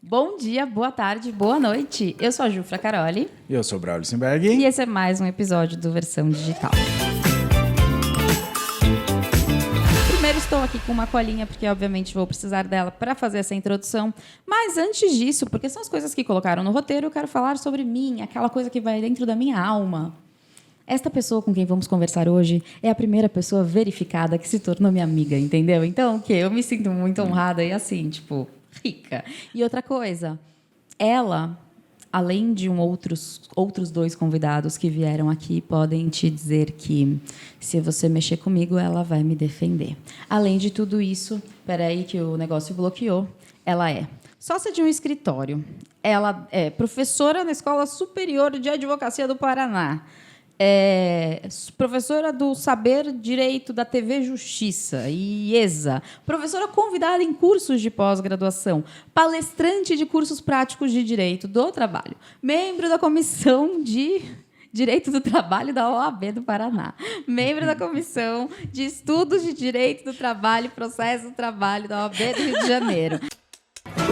Bom dia, boa tarde, boa noite. Eu sou a Jufra Caroli. E eu sou o Braulio Simberg. E esse é mais um episódio do Versão Digital. Primeiro estou aqui com uma colinha, porque obviamente vou precisar dela para fazer essa introdução. Mas antes disso, porque são as coisas que colocaram no roteiro, eu quero falar sobre mim, aquela coisa que vai dentro da minha alma. Esta pessoa com quem vamos conversar hoje é a primeira pessoa verificada que se tornou minha amiga, entendeu? Então, o quê? Eu me sinto muito honrada e assim, tipo, rica. E outra coisa, ela, além de outros dois convidados que vieram aqui, podem te dizer que se você mexer comigo, ela vai me defender. Além de tudo isso, peraí que o negócio bloqueou, ela é sócia de um escritório, ela é professora na Escola Superior de Advocacia do Paraná, professora do Saber Direito da TV Justiça, IESA, professora convidada em cursos de pós-graduação, palestrante de cursos práticos de Direito do Trabalho, membro da Comissão de Direito do Trabalho da OAB do Paraná, membro da Comissão de Estudos de Direito do Trabalho e Processo do Trabalho da OAB do Rio de Janeiro.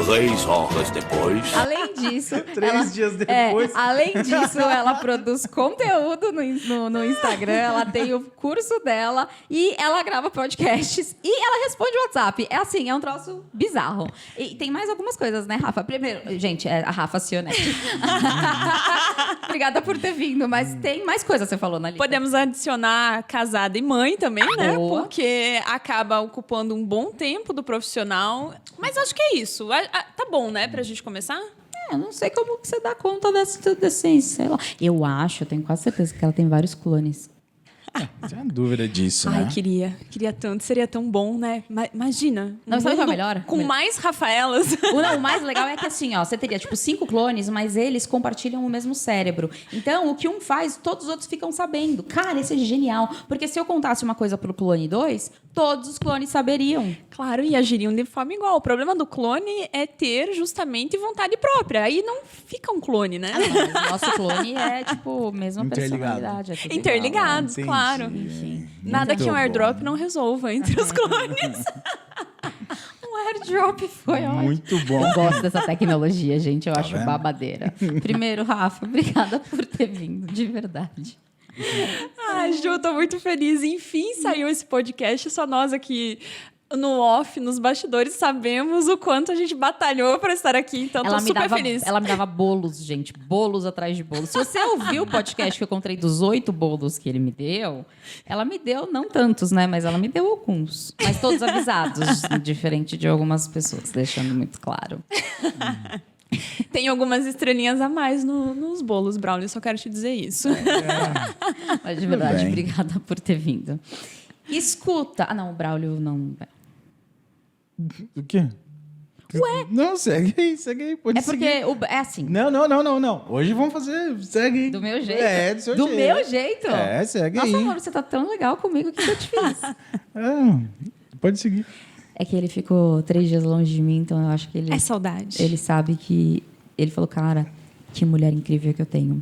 3 horas depois. Além disso, Três dias depois. além disso, ela produz conteúdo no Instagram, ela tem o curso dela e ela grava podcasts e ela responde WhatsApp. É assim, é um troço bizarro. E tem mais algumas coisas, né, Rafa? Primeiro, gente, é a Rafa Cionetti. Obrigada por ter vindo, mas tem mais coisas que você falou na lista. Podemos adicionar casada e mãe também, né? Boa. Porque acaba ocupando um bom tempo do profissional. Mas acho que é isso. Tá bom, né? Pra gente começar? Eu não sei como que você dá conta desse, sei lá. Eu tenho quase certeza que ela tem vários clones. Não tinha dúvida disso, Ai, né? queria tanto. Seria tão bom, né? Imagina. Não, sabe o que é melhor? Com mais Rafaelas. O mais legal é que assim, ó, você teria tipo 5 clones, mas eles compartilham o mesmo cérebro. Então, o que um faz, todos os outros ficam sabendo. Cara, isso é genial. Porque se eu contasse uma coisa pro clone 2, todos os clones saberiam. Claro, e agiriam de forma igual. O problema do clone é ter justamente vontade própria. Aí não fica um clone, né? Mas o nosso clone é, tipo, mesma Interligado. personalidade. É tudo Interligados, Entendi. claro. Enfim. Nada Muito que um bom. airdrop não resolva entre os clones. Um airdrop foi ótimo. Muito bom. Eu gosto dessa tecnologia, gente. Eu acho vendo? babadeira. Primeiro, Rafa, obrigada por ter vindo, de verdade. Ai, Ju, tô muito feliz. Enfim, saiu esse podcast. Só nós aqui no off, nos bastidores, sabemos o quanto a gente batalhou para estar aqui. Então, tô super feliz. Ela me dava bolos, gente. Bolos atrás de bolos. Se você ouviu o podcast que eu contei dos 8 bolos que ele me deu, ela me deu, não tantos, né? Mas ela me deu alguns. Mas todos avisados, diferente de algumas pessoas, deixando muito claro. Tem algumas estrelinhas a mais nos bolos, Braulio. Só quero te dizer isso. Mas de verdade, bem. obrigada por ter vindo. Escuta. Ah, não, o Braulio não. O quê? Ué? Não, segue aí, pode É porque seguir. é assim. Não. Hoje vamos fazer, segue aí. Do meu jeito? É, do seu Do jeito. meu jeito? É, segue Nossa, aí. amor, você tá tão legal comigo. O que eu te fiz? Pode seguir. É que ele ficou 3 dias longe de mim, então eu acho que ele... É saudade. Ele sabe que... Ele falou, cara, que mulher incrível que eu tenho.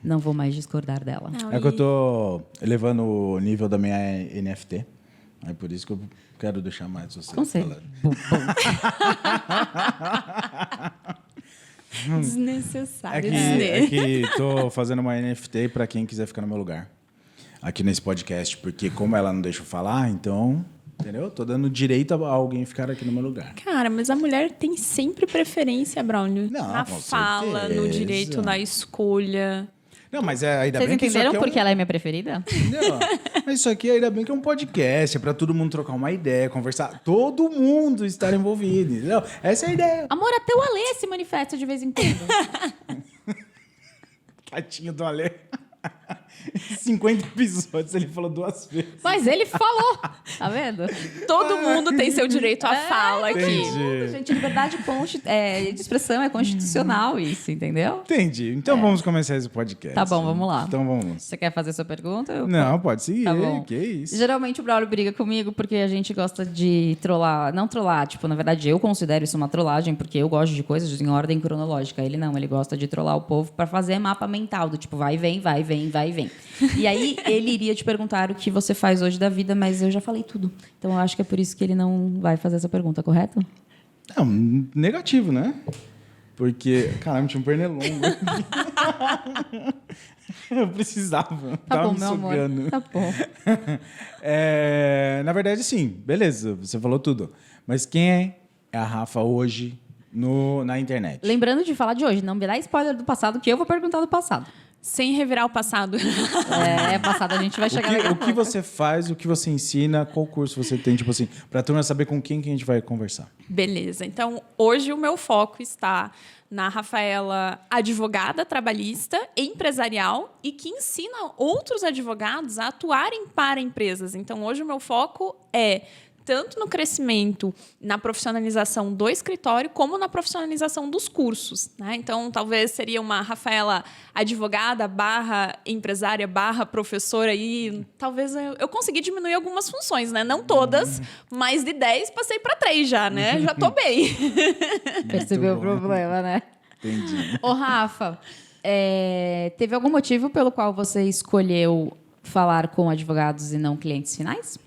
Não vou mais discordar dela. Não, É que eu tô elevando o nível da minha NFT. É por isso que eu quero deixar mais você Não sei. falando. Desnecessário. É que tô fazendo uma NFT para quem quiser ficar no meu lugar. Aqui nesse podcast, porque como ela não deixa eu falar, então... Entendeu? Tô dando direito a alguém ficar aqui no meu lugar. Cara, mas a mulher tem sempre preferência, Braulio. Não, na com fala, certeza. no direito, na escolha. Não, mas ainda Vocês bem que isso entenderam aqui é porque ela é minha preferida? Entendeu? Mas isso aqui ainda bem que é um podcast, é pra todo mundo trocar uma ideia, conversar, todo mundo estar envolvido, entendeu? Essa é a ideia. Amor, até o Alê se manifesta de vez em quando. Tadinho do Ale. 50 episódios, ele falou 2 vezes. Mas ele falou, tá vendo? Todo mundo tem seu direito à fala aqui. Entendi. Gente, liberdade de expressão é constitucional isso, entendeu? Entendi. Então vamos começar esse podcast. Tá bom, vamos lá. Então vamos. Você quer fazer sua pergunta? Não, pode seguir. Tá bom. Que isso. Geralmente o Braulio briga comigo porque a gente gosta de trollar. Não trollar, tipo, na verdade eu considero isso uma trollagem porque eu gosto de coisas em ordem cronológica. Ele não, ele gosta de trollar o povo pra fazer mapa mental do tipo vai, vem, vai, vem, vai, vem. E aí ele iria te perguntar o que você faz hoje da vida, mas eu já falei tudo. Então eu acho que é por isso que ele não vai fazer essa pergunta, correto? Não, negativo, né? Porque, caramba, tinha um pernilongo. Eu precisava. Tá tava bom, me meu amor. sugando. Tá bom. Na verdade, sim. Beleza, você falou tudo. Mas quem é a Rafa hoje na internet? Lembrando de falar de hoje, não me dá spoiler do passado, que eu vou perguntar do passado. Sem revirar o passado. Passado a gente vai chegar daqui a O que pouco. você faz, o que você ensina, qual curso você tem, tipo assim, pra turma saber com quem que a gente vai conversar. Beleza. Então, hoje o meu foco está na Rafaela, advogada trabalhista, empresarial e que ensina outros advogados a atuarem para empresas. Então, hoje o meu foco é tanto no crescimento, na profissionalização do escritório, como na profissionalização dos cursos, né? Então, talvez seria uma Rafaela advogada / empresária / professora e talvez eu consegui diminuir algumas funções, né? Não todas, mas de 10 passei para 3 já, né? Já tô bem. Percebeu o problema, né? Entendi. Ô, Rafa, teve algum motivo pelo qual você escolheu falar com advogados e não clientes finais?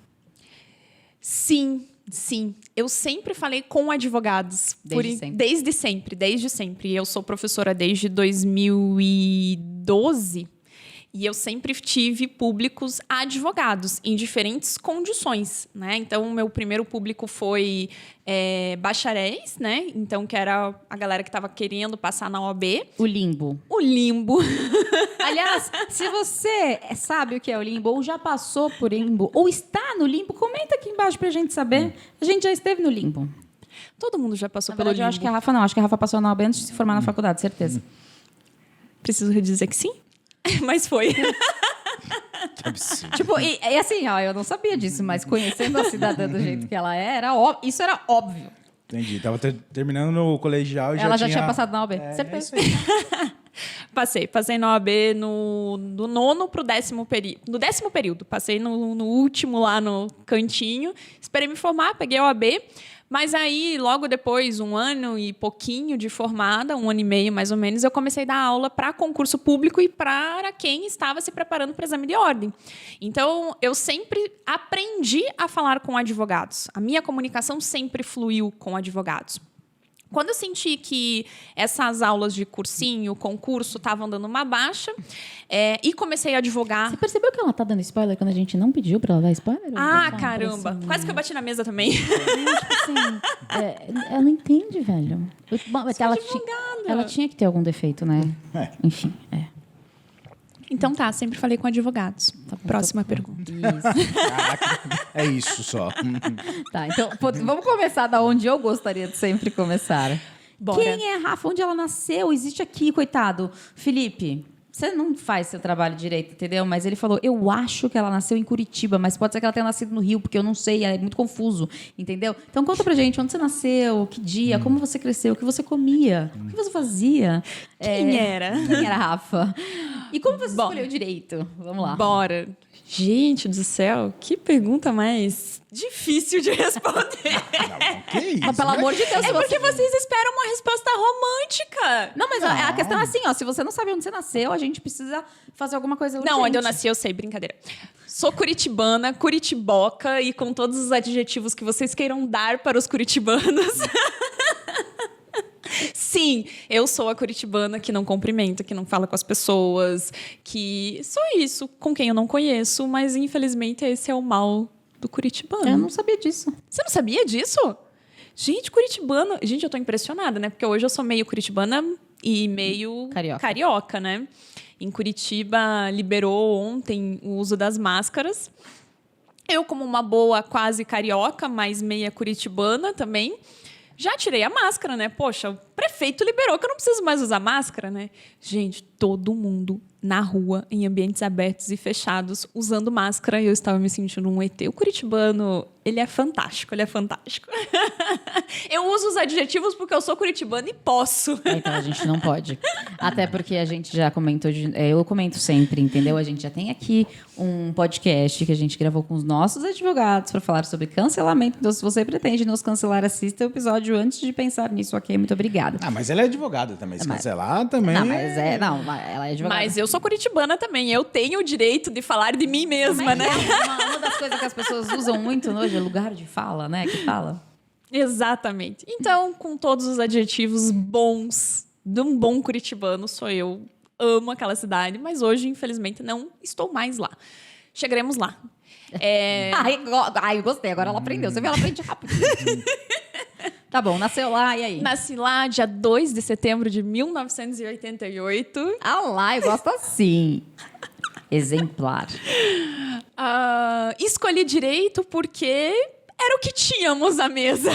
Sim. Eu sempre falei com advogados. Desde sempre. Eu sou professora desde 2012 e eu sempre tive públicos advogados em diferentes condições, né? Então, o meu primeiro público foi bacharéis, né? Então, que era a galera que estava querendo passar na OAB. O limbo. O limbo. Aliás, se você sabe o que é o limbo, ou já passou por limbo, ou está no limbo, comenta aqui embaixo pra gente saber. A gente já esteve no limbo. Todo mundo já passou Na pelo verdade, limbo. eu acho que a Rafa não. Acho que a Rafa passou na OAB antes de se formar na faculdade, certeza. Preciso dizer que sim? Mas foi. Que absurdo. Tipo, e assim, ó, eu não sabia disso, mas conhecendo a cidadã do jeito que ela isso era óbvio. Entendi. Tava terminando no colegial e Ela já tinha passado na OAB, certeza. É isso aí. Passei na OAB do 9º pro 10º período. No 10º período. Passei no último lá no cantinho. Esperei me formar, peguei a OAB. Mas aí, logo depois, 1 ano e pouquinho de formada, 1 ano e meio mais ou menos, eu comecei a dar aula para concurso público e para quem estava se preparando para o exame de ordem. Então, eu sempre aprendi a falar com advogados. A minha comunicação sempre fluiu com advogados. Quando eu senti que essas aulas de cursinho, concurso, estavam dando uma baixa, e comecei a advogar. Você percebeu que ela tá dando spoiler quando a gente não pediu pra ela dar spoiler? Ah, caramba! Quase que eu bati na mesa também. Ela não entende, velho. Ela tinha que ter algum defeito, né? Enfim, Então tá, sempre falei com advogados. Próxima pergunta. Isso. Caraca, é isso só. Tá, então vamos começar da onde eu gostaria de sempre começar. Bora. Quem é a Rafa? Onde ela nasceu? Existe aqui, coitado. Felipe, você não faz seu trabalho direito, entendeu? Mas ele falou, eu acho que ela nasceu em Curitiba, mas pode ser que ela tenha nascido no Rio, porque eu não sei, é muito confuso, entendeu? Então conta pra gente, onde você nasceu, que dia, como você cresceu, o que você comia, o que você fazia. Quem era? Quem era a Rafa? E como você escolheu direito? Vamos lá. Bora. Gente do céu, que pergunta mais difícil de responder. Não, que isso? Mas, pelo amor de Deus, É porque vocês esperam uma resposta romântica. Não, mas a questão é assim, ó. Se você não sabe onde você nasceu, a gente precisa fazer alguma coisa urgente. Não, onde eu nasci eu sei, brincadeira. Sou curitibana, curitiboca e com todos os adjetivos que vocês queiram dar para os curitibanos. Sim, eu sou a curitibana que não cumprimenta, que não fala com as pessoas, que sou isso, com quem eu não conheço, mas infelizmente esse é o mal do curitibano. Eu não sabia disso. Você não sabia disso? Gente, curitibana... Gente, eu tô impressionada, né? Porque hoje eu sou meio curitibana e meio carioca, né? Em Curitiba, liberou ontem o uso das máscaras. Eu, como uma boa quase carioca, mas meia curitibana também, já tirei a máscara, né? Poxa, o prefeito liberou que eu não preciso mais usar máscara, né? Gente, todo mundo na rua, em ambientes abertos e fechados, usando máscara, e eu estava me sentindo um ET. O curitibano, ele é fantástico, ele é fantástico. Eu uso os adjetivos porque eu sou curitibana e posso. Então a gente não pode. Até porque a gente já comentou, eu comento sempre, entendeu? A gente já tem aqui um podcast que a gente gravou com os nossos advogados para falar sobre cancelamento. Então, se você pretende nos cancelar, assista o episódio antes de pensar nisso, ok? Muito obrigada. Ah, mas ela é advogada também. Se cancelar, também. Não, mas ela é advogada. Mas eu sou curitibana também. Eu tenho o direito de falar de mim mesma, né? Uma das coisas que as pessoas usam muito hoje é lugar de fala, né? Que fala. Exatamente. Então, com todos os adjetivos bons de um bom curitibano, sou eu. Amo aquela cidade, mas hoje, infelizmente, não estou mais lá. Chegaremos lá. Ai, eu gostei. Agora ela aprendeu. Você vê, ela aprende rápido. Tá bom, nasceu lá, e aí? Nasci lá dia 2 de setembro de 1988. Ah lá, eu gosto assim. Exemplar. Escolhi direito porque era o que tínhamos à mesa.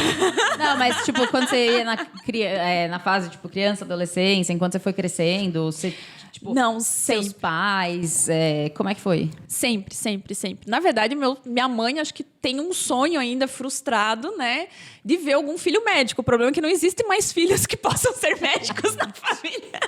Não, mas tipo, quando você ia na fase, tipo, criança, adolescência, enquanto você foi crescendo, você, tipo, Não, seus sempre. pais, como é que foi? Sempre, sempre, sempre. Na verdade, minha mãe acho que tem um sonho ainda frustrado, né? De ver algum filho médico. O problema é que não existem mais filhos que possam ser médicos na família.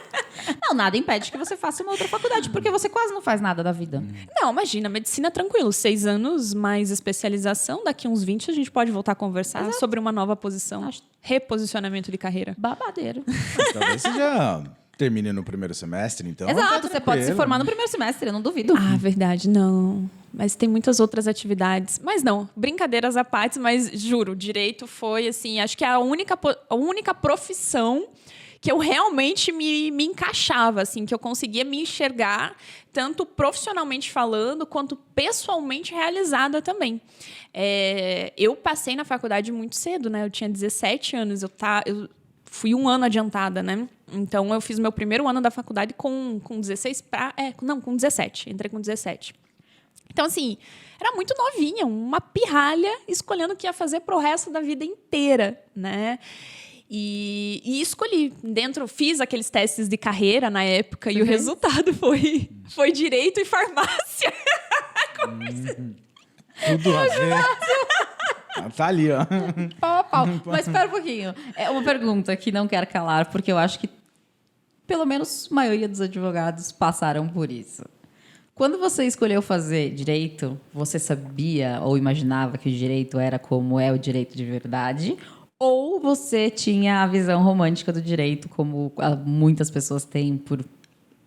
Não, nada impede que você faça uma outra faculdade, porque você quase não faz nada da vida. Não, imagina, medicina tranquilo. 6 anos mais especialização. Daqui uns 20 a gente pode voltar a conversar sobre uma nova posição. Reposicionamento de carreira. Babadeiro. Talvez você já termine no primeiro semestre, então. Exato, tá você pode se tranquilo. formar no primeiro semestre, eu não duvido. Ah, verdade, não. Mas tem muitas outras atividades. Mas não, brincadeiras à parte, mas juro, direito foi, assim, acho que é a única profissão que eu realmente me encaixava, assim, que eu conseguia me enxergar, tanto profissionalmente falando, quanto pessoalmente realizada também. Eu passei na faculdade muito cedo, né? Eu tinha 17 anos, eu fui um ano adiantada, né? Então, eu fiz meu primeiro ano da faculdade com 16 com 17. Entrei com 17. Então, assim, era muito novinha, uma pirralha escolhendo o que ia fazer pro resto da vida inteira, né? E escolhi. Fiz aqueles testes de carreira na época e o resultado foi direito e farmácia. Tudo a ver. Tá ali, ó. Pau a pau. Mas espera um pouquinho. É uma pergunta que não quero calar, porque eu acho que pelo menos a maioria dos advogados passaram por isso. Quando você escolheu fazer direito, você sabia ou imaginava que o direito era como é o direito de verdade? Ou você tinha a visão romântica do direito, como muitas pessoas têm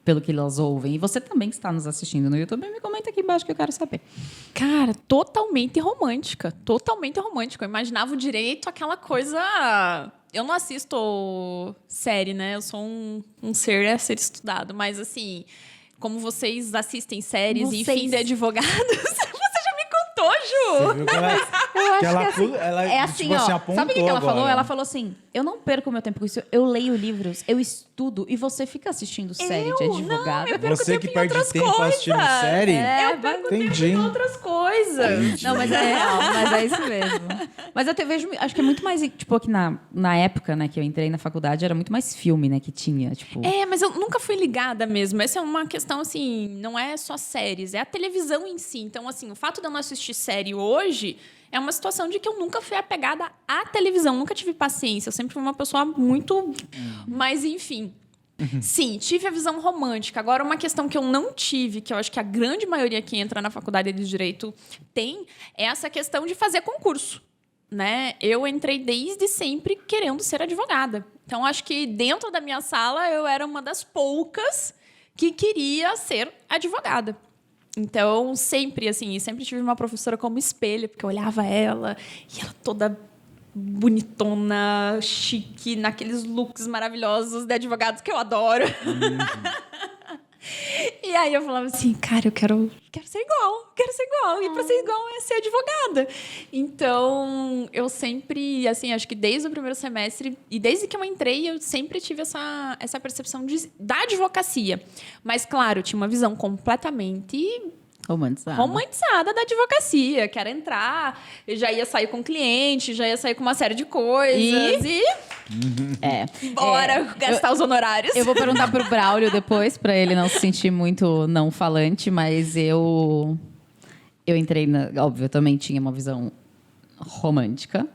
pelo que elas ouvem? E você também que está nos assistindo no YouTube, me comenta aqui embaixo que eu quero saber. Cara, totalmente romântica. Totalmente romântica. Eu imaginava o direito aquela coisa... Eu não assisto série, né? Eu sou um ser a ser estudado. Mas, assim, como vocês assistem séries, enfim, de advogados... Você já me contou, Ju! Você viu que ela, Eu acho que é assim, tipo assim, ó. apontou Sabe o que ela falou? agora. Ela falou assim: eu não perco meu tempo com isso, eu leio livros, eu estudo e você fica assistindo série de advogado. eu perco Você tempo que em perde outras tempo coisas. assistindo série? Eu perco Entendi. tempo em outras coisas. Não, mas é real, mas é isso mesmo. Mas eu vejo, acho que é muito mais, tipo, aqui na época, né, que eu entrei na faculdade, era muito mais filme, né, que tinha, tipo... Mas eu nunca fui ligada mesmo. Essa é uma questão, assim, não é só séries, é a televisão em si. Então, assim, o fato de eu não assistir série hoje é uma situação de que eu nunca fui apegada à televisão, nunca tive paciência. Eu sempre fui uma pessoa muito... Mas, enfim... Sim, tive a visão romântica. Agora, uma questão que eu não tive, que eu acho que a grande maioria que entra na faculdade de Direito tem, é essa questão de fazer concurso, né? Eu entrei desde sempre querendo ser advogada. Então, acho que dentro da minha sala, eu era uma das poucas que queria ser advogada. Então, sempre tive uma professora como espelho, porque eu olhava ela e ela toda bonitona, chique, naqueles looks maravilhosos de advogados que eu adoro. E aí eu falava assim, cara, eu quero ser igual. E para ser igual é ser advogada. Então, eu sempre, assim, acho que desde o primeiro semestre, e desde que eu entrei, eu sempre tive essa percepção da advocacia. Mas, claro, eu tinha uma visão completamente... romantizada da advocacia. Quero entrar, eu já ia sair com cliente, já ia sair com uma série de coisas e bora gastar os honorários. Eu vou perguntar pro Braulio depois, pra ele não se sentir muito não falante, mas eu entrei óbvio, eu também tinha uma visão romântica.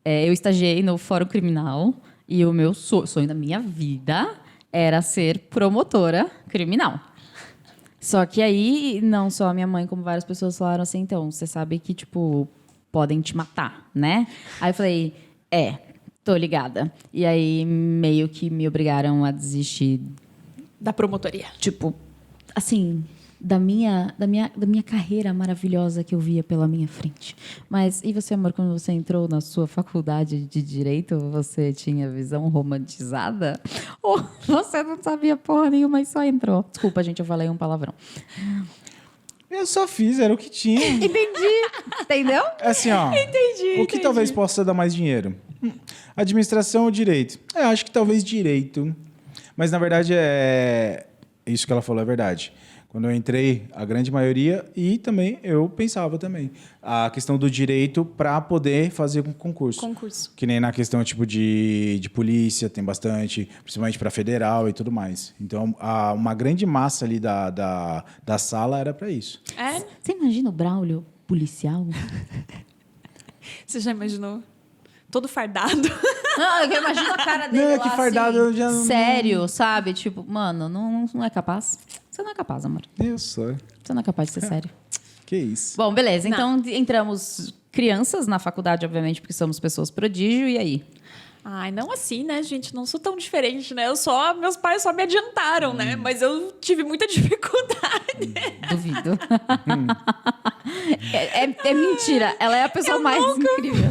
Eu estagiei no Fórum Criminal e o meu sonho da minha vida era ser promotora criminal. Só que aí, não só a minha mãe, como várias pessoas falaram assim, então, você sabe que, tipo, podem te matar, né? Aí eu falei, tô ligada. E aí, meio que me obrigaram a desistir. Da promotoria. Tipo, assim, da minha carreira maravilhosa que eu via pela minha frente. Mas e você, amor, quando você entrou na sua faculdade de Direito, você tinha visão romantizada? Ou você não sabia porra nenhuma e só entrou? Desculpa, gente, eu falei um palavrão. Eu só fiz, era o que tinha. Entendi. Entendeu? Assim, ó. O que talvez possa dar mais dinheiro? Administração ou direito? Acho que talvez direito. Mas, na verdade, isso que ela falou é verdade. Quando eu entrei, a grande maioria, e também eu pensava também, a questão do direito para poder fazer um concurso. Que nem na questão tipo de polícia, tem bastante, principalmente para federal e tudo mais. Então, uma grande massa ali da sala era para isso. Você imagina o Braulio policial? Você já imaginou? Todo fardado. Não, eu imagino a cara dele Não, lá, que fardado assim, eu já não... sério, sabe? Tipo, mano, não é capaz. Você não é capaz, amor. Eu sou. Você não é capaz de ser sério. Que isso. Bom, beleza. Então, entramos crianças na faculdade, obviamente, porque somos pessoas prodígio. E aí? Ai, não assim, né, gente? Não sou tão diferente, né? Meus pais só me adiantaram, né? Mas eu tive muita dificuldade. Duvido. É mentira. Ela é a pessoa mais incrível.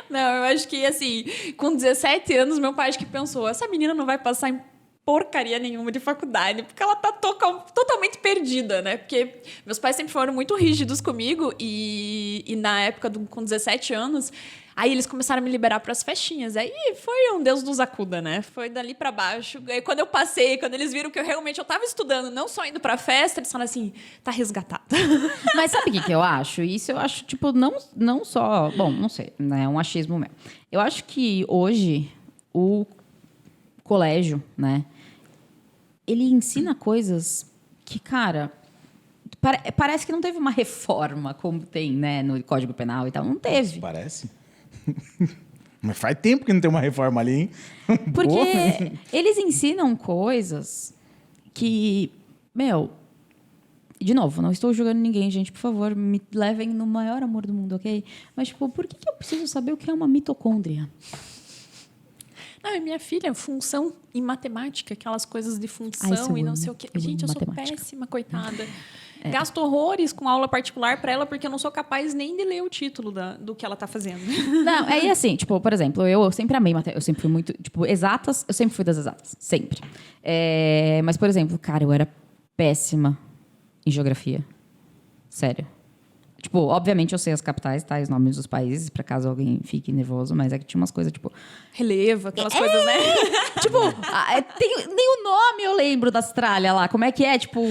Não, eu acho que, assim, com 17 anos, meu pai acho que pensou, essa menina não vai passar em porcaria nenhuma de faculdade, porque ela tá totalmente perdida, né? Porque meus pais sempre foram muito rígidos comigo e na época, com 17 anos, aí eles começaram a me liberar para as festinhas. Aí foi um Deus nos acuda, né? Foi dali para baixo. Aí quando eu passei, quando eles viram que eu tava estudando, não só indo pra festa, eles falaram assim, tá resgatada. Mas sabe o que eu acho? Isso eu acho, tipo, não só... Bom, não sei, né? É um achismo meu. Eu acho que hoje o colégio, né? Ele ensina coisas que, cara... Parece que não teve uma reforma como tem, né? No Código Penal e tal. Não teve. Parece. Mas faz tempo que não tem uma reforma ali, hein? Porque eles ensinam coisas que, de novo, não estou julgando ninguém, gente, por favor, me levem no maior amor do mundo, ok? Mas, tipo, por que eu preciso saber o que é uma mitocôndria? Não, minha filha, função em matemática, aquelas coisas de função e não sei o quê. Gente, eu sou péssima, coitada. Gasto horrores com aula particular para ela porque eu não sou capaz nem de ler o título do que ela tá fazendo. Não, é assim, tipo, por exemplo, eu sempre amei matemática, eu sempre fui muito, tipo, exatas, eu sempre fui das exatas, sempre. Mas, por exemplo, cara, eu era péssima em geografia. Sério. Tipo, obviamente eu sei as capitais, tá? Os nomes dos países, pra caso alguém fique nervoso, mas é que tinha umas coisas, tipo... Relevo, aquelas coisas, né? Tipo, nem o nome eu lembro da Austrália lá. Como é que é? Tipo...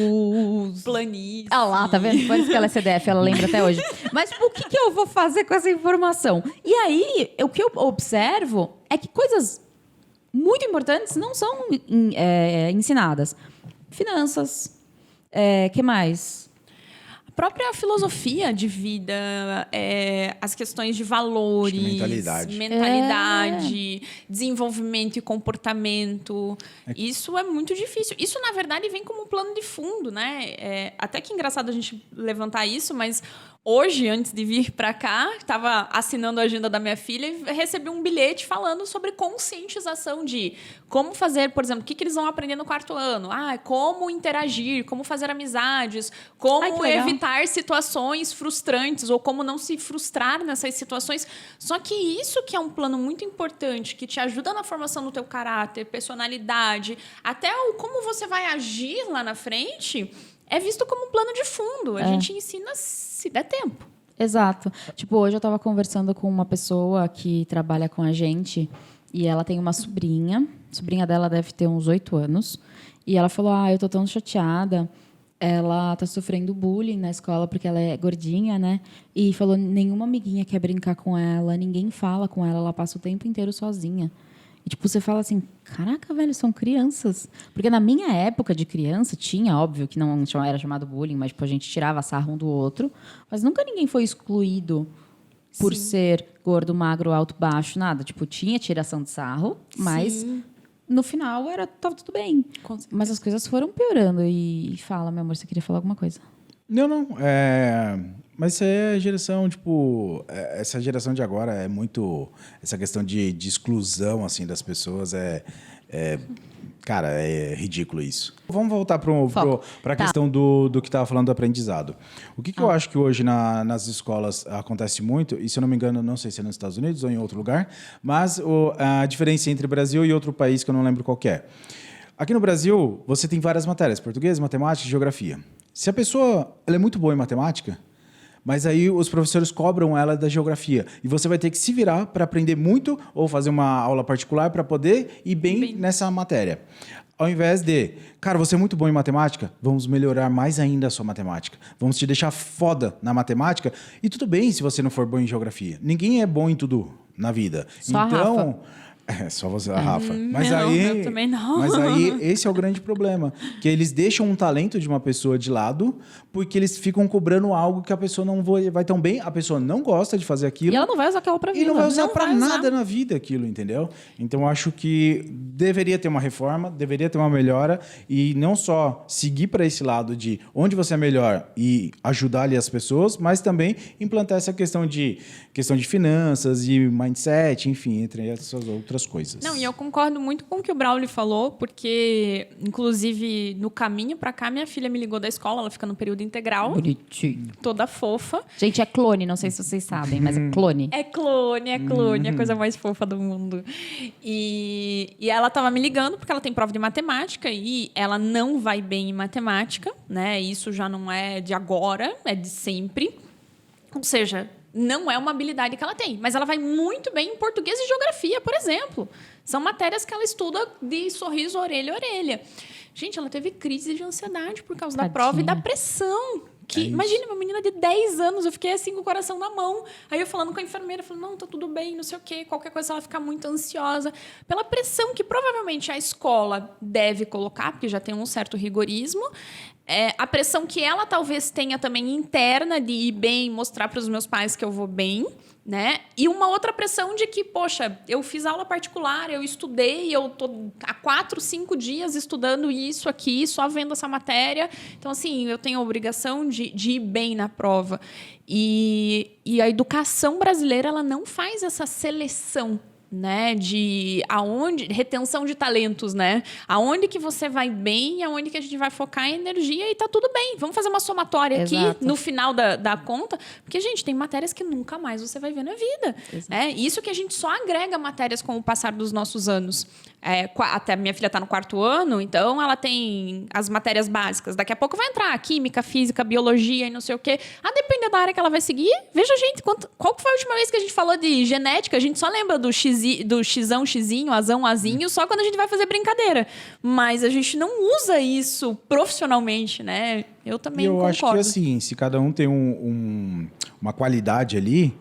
Planície. Ah lá, tá vendo? Por isso que ela é CDF, ela lembra até hoje. Mas tipo, o que eu vou fazer com essa informação? E aí, o que eu observo é que coisas muito importantes não são ensinadas. Finanças, que mais? A própria filosofia de vida, as questões de valores, mentalidade, desenvolvimento e comportamento. Isso é muito difícil. Isso, na verdade, vem como um plano de fundo, né? Até que engraçado a gente levantar isso, mas hoje, antes de vir para cá, estava assinando a agenda da minha filha e recebi um bilhete falando sobre conscientização de como fazer, por exemplo, o que eles vão aprender no 4º ano. Como interagir, como fazer amizades, como evitar situações frustrantes ou como não se frustrar nessas situações. Só que isso que é um plano muito importante, que te ajuda na formação do teu caráter, personalidade, até como você vai agir lá na frente, é visto como um plano de fundo. A gente ensina se der tempo. Exato. Tipo, hoje eu estava conversando com uma pessoa que trabalha com a gente e ela tem uma sobrinha. A sobrinha dela deve ter uns 8 anos. E ela falou, eu tô tão chateada. Ela tá sofrendo bullying na escola porque ela é gordinha, né? E falou, nenhuma amiguinha quer brincar com ela, ninguém fala com ela, ela passa o tempo inteiro sozinha. E, tipo, você fala assim, caraca, velho, são crianças. Porque na minha época de criança, tinha, óbvio, que não era chamado bullying, mas, tipo, a gente tirava sarro um do outro. Mas nunca ninguém foi excluído por ser gordo, magro, alto, baixo, nada. Tipo, tinha tiração de sarro, mas no final tava tudo bem. Mas as coisas foram piorando. E fala, meu amor, você queria falar alguma coisa? Não. Mas isso é geração, tipo... Essa geração de agora é muito... Essa questão de exclusão, assim, das pessoas Cara, é ridículo isso. Vamos voltar para a questão do que estava falando do aprendizado. O que eu acho que hoje nas escolas acontece muito, e se eu não me engano, não sei se é nos Estados Unidos ou em outro lugar, mas a diferença entre Brasil e outro país que eu não lembro qual que é. Aqui no Brasil, você tem várias matérias, português, matemática e geografia. Se a pessoa ela é muito boa em matemática, mas aí os professores cobram ela da geografia. E você vai ter que se virar para aprender muito ou fazer uma aula particular para poder ir bem nessa matéria. Ao invés de, cara, você é muito bom em matemática, vamos melhorar mais ainda a sua matemática. Vamos te deixar foda na matemática. E tudo bem se você não for bom em geografia. Ninguém é bom em tudo na vida. Só a Rafa. Só você, a Rafa. Mas não, aí, eu também não. Mas aí, esse é o grande problema. Que eles deixam um talento de uma pessoa de lado porque eles ficam cobrando algo que a pessoa não vai tão bem, a pessoa não gosta de fazer aquilo. E ela não vai usar aquela pra vida. E não vai usar pra nada na vida aquilo, entendeu? Então, eu acho que deveria ter uma reforma, deveria ter uma melhora e não só seguir para esse lado de onde você é melhor e ajudar ali as pessoas, mas também implantar essa questão de finanças e mindset, enfim, entre essas outras coisas. Não, e eu concordo muito com o que o Braulio falou, porque, inclusive, no caminho pra cá, minha filha me ligou da escola, ela fica no período integral. Bonitinho. Toda fofa. Gente, é clone, não sei se vocês sabem, mas é clone. É clone, a coisa mais fofa do mundo. E ela tava me ligando porque ela tem prova de matemática e ela não vai bem em matemática, né? Isso já não é de agora, é de sempre. Ou seja, não é uma habilidade que ela tem, mas ela vai muito bem em português e geografia, por exemplo. São matérias que ela estuda de sorriso, orelha a orelha. Gente, ela teve crise de ansiedade por causa da prova e da pressão. Imagina, uma menina de 10 anos, eu fiquei assim com o coração na mão. Aí eu falando com a enfermeira, falando, não, tá tudo bem, não sei o quê. Qualquer coisa ela ficar muito ansiosa. Pela pressão que provavelmente a escola deve colocar, porque já tem um certo rigorismo. A pressão que ela talvez tenha também interna de ir bem, mostrar para os meus pais que eu vou bem, né? E uma outra pressão de que, poxa, eu fiz aula particular, eu estudei, eu tô há 4, 5 dias estudando isso aqui, só vendo essa matéria. Então, assim, eu tenho a obrigação de ir bem na prova. E a educação brasileira, ela não faz essa seleção, né, retenção de talentos, né? Aonde que você vai bem, aonde que a gente vai focar a energia e tá tudo bem. Vamos fazer uma somatória aqui no final da conta, porque, gente, tem matérias que nunca mais você vai ver na vida. Isso que a gente só agrega matérias com o passar dos nossos anos. Até minha filha está no 4º ano, então ela tem as matérias básicas. Daqui a pouco vai entrar química, física, biologia e não sei o quê. A depender da área que ela vai seguir, veja, gente, qual foi a última vez que a gente falou de genética? A gente só lembra do xão, xizinho, azão, azinho, só quando a gente vai fazer brincadeira. Mas a gente não usa isso profissionalmente, né? Eu também concordo. Eu acho que, assim, se cada um tem uma qualidade ali,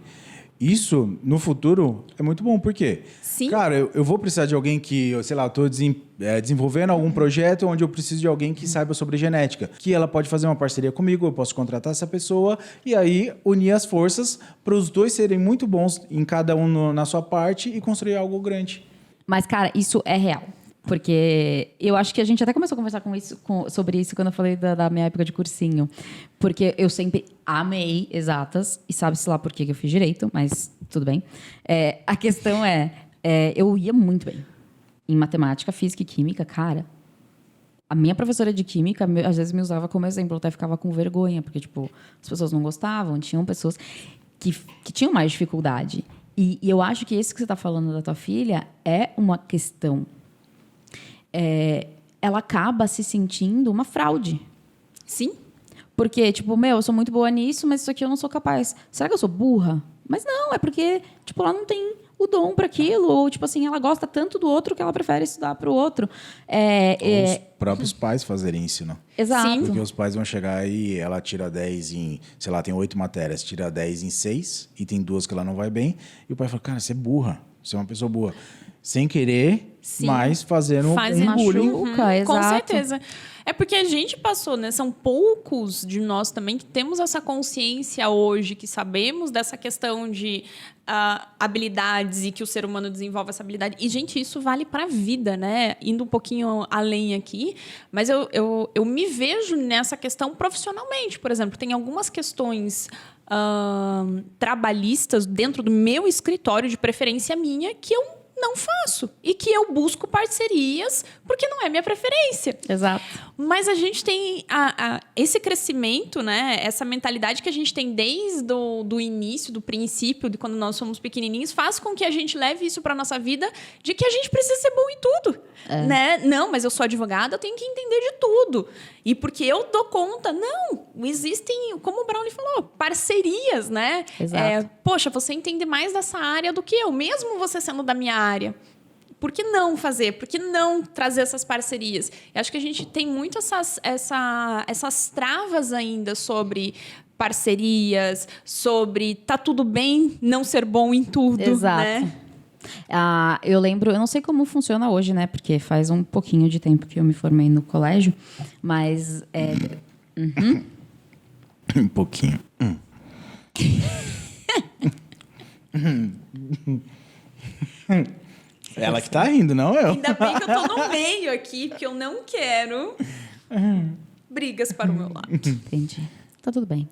isso, no futuro, é muito bom. Por quê? Sim. Cara, eu vou precisar de alguém que, sei lá, estou desenvolvendo algum projeto onde eu preciso de alguém que saiba sobre genética. Que ela pode fazer uma parceria comigo, eu posso contratar essa pessoa e aí unir as forças para os dois serem muito bons em cada um na sua parte e construir algo grande. Mas, cara, isso é real. Porque eu acho que a gente até começou a conversar sobre isso quando eu falei da minha época de cursinho. Porque eu sempre amei exatas, e sabe-se lá por que eu fiz direito, mas tudo bem. A questão eu ia muito bem em matemática, física e química, cara. A minha professora de química, às vezes, me usava como exemplo, eu até ficava com vergonha, porque, tipo, as pessoas não gostavam, tinham pessoas que tinham mais dificuldade. E eu acho que isso que você está falando da tua filha é uma questão. Ela acaba se sentindo uma fraude. Sim. Porque, tipo, eu sou muito boa nisso, mas isso aqui eu não sou capaz. Será que eu sou burra? Mas não, é porque, tipo, ela não tem o dom para aquilo. Ou, tipo assim, ela gosta tanto do outro que ela prefere estudar para o outro. Os próprios pais fazerem isso, não? Exato. Sim. Porque os pais vão chegar e ela tira 10 em... Sei lá, tem 8 matérias. Tira 10 em 6 e tem 2 que ela não vai bem. E o pai fala, cara, você é burra. Você é uma pessoa burra. Sem querer, mas fazendo um bullying. Exato. Com certeza. É porque a gente passou, né? São poucos de nós também que temos essa consciência hoje, que sabemos dessa questão de habilidades e que o ser humano desenvolve essa habilidade. E, gente, isso vale para a vida, né? Indo um pouquinho além aqui. Mas eu me vejo nessa questão profissionalmente. Por exemplo, tem algumas questões trabalhistas dentro do meu escritório, de preferência minha, que eu não faço. E que eu busco parcerias porque não é minha preferência. Exato. Mas a gente tem esse crescimento, né? Essa mentalidade que a gente tem desde do início, do princípio, de quando nós somos pequenininhos, faz com que a gente leve isso para nossa vida de que a gente precisa ser bom em tudo. Né? Não, mas eu sou advogada, eu tenho que entender de tudo. E porque eu dou conta. Não, existem, como o Braulio falou, parcerias, né? Exato. Poxa, você entende mais dessa área do que eu, mesmo você sendo da minha área. Por que não fazer? Por que não trazer essas parcerias? Eu acho que a gente tem muito essas travas ainda sobre parcerias, sobre tá tudo bem não ser bom em tudo. Exato. Né? Eu lembro, eu não sei como funciona hoje, né? Porque faz um pouquinho de tempo que eu me formei no colégio, mas... Um pouquinho. Ela que tá rindo, não eu. Ainda bem que eu tô no meio aqui, porque eu não quero brigas para o meu lado. Entendi. Tá tudo bem.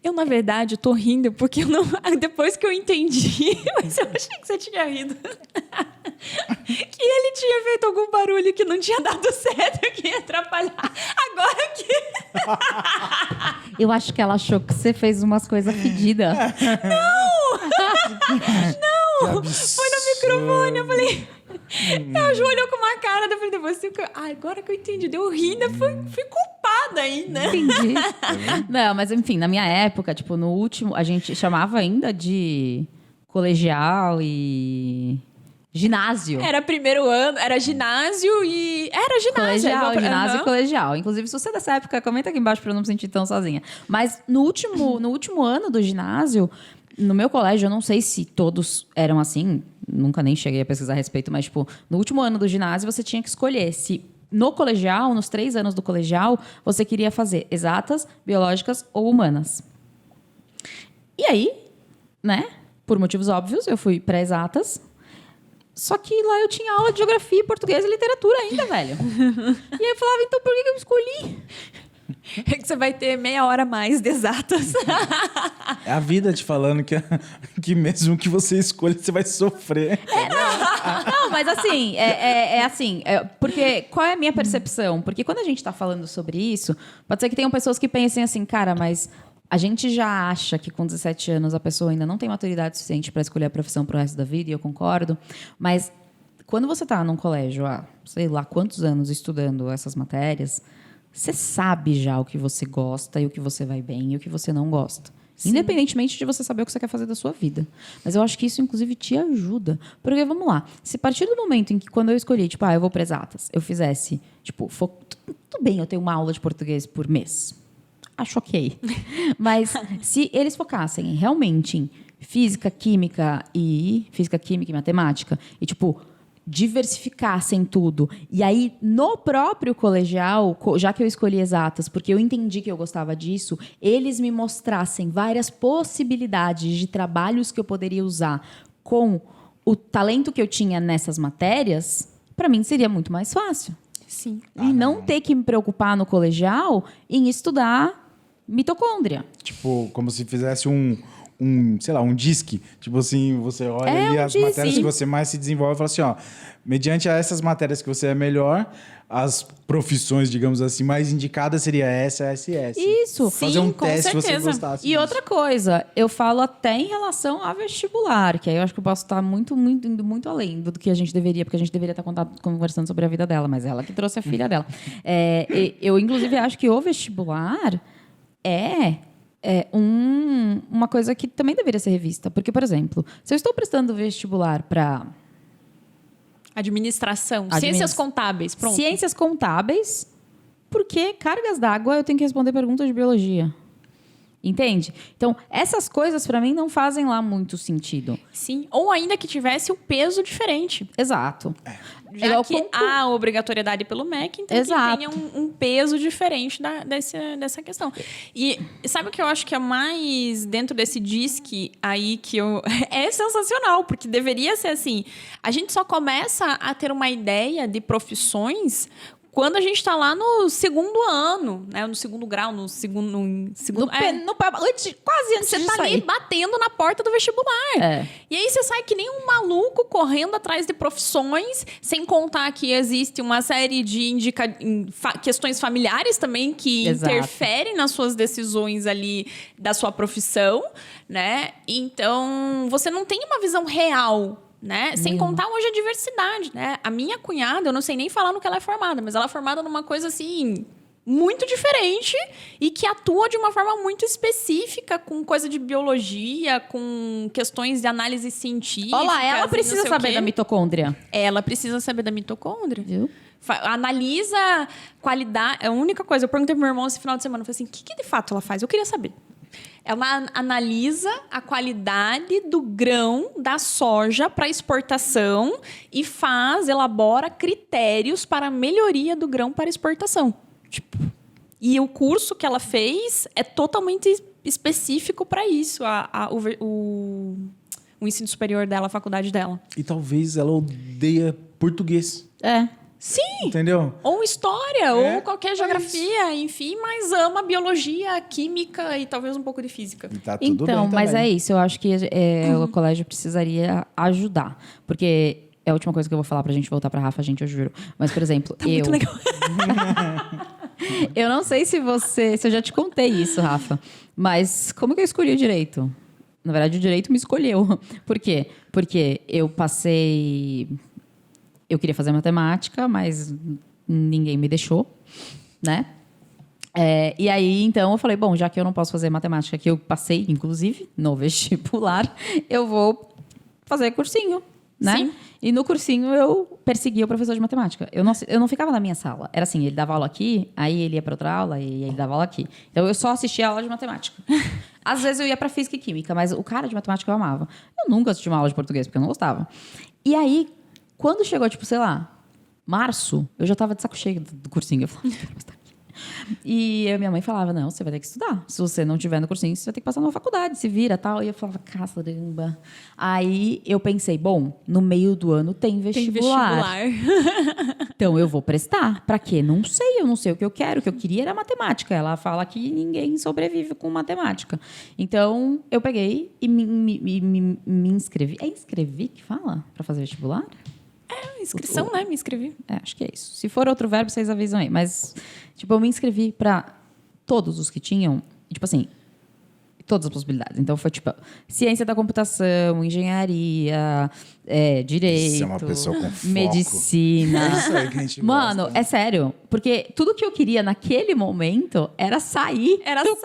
Eu, na verdade, tô rindo porque eu não... Depois que eu entendi, mas eu achei que você tinha rido. Que ele tinha feito algum barulho que não tinha dado certo, que ia atrapalhar. Agora que... Eu acho que ela achou que você fez umas coisas fedidas. Não! Foi no microfone, eu falei... Ela olhou com uma cara, eu falei, depois agora que eu entendi, deu rindo, fui culpada ainda. Entendi. Não, mas enfim, na minha época, tipo, no último, a gente chamava ainda de colegial e ginásio. Era primeiro ano, era ginásio e... Era ginásio. Ginásio e colegial. Inclusive, se você é dessa época, comenta aqui embaixo pra eu não me sentir tão sozinha. Mas no último ano do ginásio, no meu colégio, eu não sei se todos eram assim, nunca nem cheguei a pesquisar a respeito, mas, tipo, no último ano do ginásio, você tinha que escolher se no colegial, nos 3 anos do colegial, você queria fazer exatas, biológicas ou humanas. E aí, né, por motivos óbvios, eu fui para exatas. Só que lá eu tinha aula de geografia, português e literatura ainda, velho. E aí eu falava, então por que eu escolhi? É que você vai ter meia hora a mais de exatas. É a vida te falando que mesmo que você escolha, você vai sofrer. Não, mas assim, porque qual é a minha percepção? Porque quando a gente tá falando sobre isso, pode ser que tenham pessoas que pensem assim, cara, mas a gente já acha que com 17 anos a pessoa ainda não tem maturidade suficiente para escolher a profissão pro resto da vida, e eu concordo, mas quando você tá num colégio há, sei lá quantos anos estudando essas matérias, você sabe já o que você gosta e o que você vai bem e o que você não gosta. Sim. Independentemente de você saber o que você quer fazer da sua vida. Mas eu acho que isso, inclusive, te ajuda. Porque, vamos lá, se a partir do momento em que, quando eu escolhi, tipo, eu vou para exatas, eu fizesse, tipo, tudo bem, eu tenho uma aula de português por mês. Acho ok. Mas se eles focassem realmente em física, química e matemática, e, tipo, diversificassem tudo. E aí, no próprio colegial, já que eu escolhi exatas, porque eu entendi que eu gostava disso, eles me mostrassem várias possibilidades de trabalhos que eu poderia usar com o talento que eu tinha nessas matérias, para mim seria muito mais fácil. Sim. E não ter que me preocupar no colegial em estudar mitocôndria. Tipo, como se fizesse sei lá, um DISC. Tipo assim, você olha ali as DISC, matérias que você mais se desenvolve e fala assim, ó, mediante essas matérias que você é melhor, as profissões, digamos assim, mais indicadas seria essa e essa. Isso. Fazer um teste se você gostasse E disso. outra coisa, eu falo até em relação a vestibular, que aí eu acho que eu posso estar indo muito além do que a gente deveria, porque a gente deveria estar conversando sobre a vida dela, mas ela que trouxe a filha dela. Eu, inclusive, acho que o vestibular uma coisa que também deveria ser revista. Porque, por exemplo, se eu estou prestando vestibular para... Administração. Ciências contábeis, pronto. Ciências contábeis, porque cargas d'água eu tenho que responder perguntas de biologia. Entende? Então, essas coisas, para mim, não fazem lá muito sentido. Sim. Ou ainda que tivesse o peso diferente. Exato. Já que há obrigatoriedade pelo MEC, então Exato. que tenha um peso diferente dessa questão. E sabe o que eu acho que é mais dentro desse DISC aí que é sensacional, porque deveria ser assim. A gente só começa a ter uma ideia de profissões Quando a gente tá lá no segundo ano, né? No segundo grau, no segundo... Quase antes você de tá sair. ali batendo na porta do vestibular. É. E aí você sai que nem um maluco correndo atrás de profissões, sem contar que existe uma série de questões familiares também que Exato. interferem nas suas decisões ali da sua profissão, né? Então, você não tem uma visão real, né? Sem contar hoje a diversidade, né? A minha cunhada, eu não sei nem falar no que ela é formada, mas ela é formada numa coisa assim muito diferente e que atua de uma forma muito específica com coisa de biologia, com questões de análise científica. Olha lá, ela precisa saber da mitocôndria. Ela precisa saber da mitocôndria. Viu? Analisa qualidade. É a única coisa. Eu perguntei pro meu irmão esse final de semana, eu falei assim, o que de fato ela faz? Eu queria saber. Ela analisa a qualidade do grão da soja para exportação e elabora critérios para a melhoria do grão para exportação. Tipo, e o curso que ela fez é totalmente específico para isso, o ensino superior dela, a faculdade dela. E talvez ela odeia português. É. Sim! Entendeu? Ou história, ou qualquer geografia, enfim, mas ama biologia, química e talvez um pouco de física. E tá tudo Então, bem mas também. é isso. Eu acho que o colégio precisaria ajudar. Porque é a última coisa que eu vou falar pra gente voltar pra Rafa, gente, eu juro. Mas, por exemplo, Muito legal. Eu não sei se eu já te contei isso, Rafa. Mas como que eu escolhi o direito? Na verdade, o direito me escolheu. Por quê? Porque eu passei... Eu queria fazer matemática, mas ninguém me deixou, né? E aí, então, eu falei, bom, já que eu não posso fazer matemática, que eu passei, inclusive, no vestibular, eu vou fazer cursinho, né? Sim. E no cursinho eu perseguia o professor de matemática. Eu não ficava na minha sala. Era assim, ele dava aula aqui, aí ele ia para outra aula e ele dava aula aqui. Então eu só assistia a aula de matemática. Às vezes eu ia para física e química, mas o cara de matemática eu amava. Eu nunca assisti uma aula de português porque eu não gostava. E aí, quando chegou, tipo, sei lá, março, eu já tava de saco cheio do cursinho. Eu falava, não quero mais estar aqui. E minha mãe falava, não, você vai ter que estudar. Se você não tiver no cursinho, você vai ter que passar numa faculdade, se vira, tal. E eu falava, caramba. Aí eu pensei, bom, no meio do ano tem vestibular. Então eu vou prestar. Pra quê? Não sei, eu não sei o que eu quero. O que eu queria era matemática. Ela fala que ninguém sobrevive com matemática. Então eu peguei e me inscrevi. É inscrevi que fala? Pra fazer vestibular? Inscrição, né? Me inscrevi. Acho que é isso. Se for outro verbo, vocês avisam aí. Mas, tipo, eu me inscrevi para todos os que tinham, tipo assim, todas as possibilidades. Então, foi, tipo, ciência da computação, engenharia, direito, Você é uma pessoa com foco. medicina. É isso aí que a gente Mano, gosta. é sério. Porque tudo que eu queria naquele momento era sair do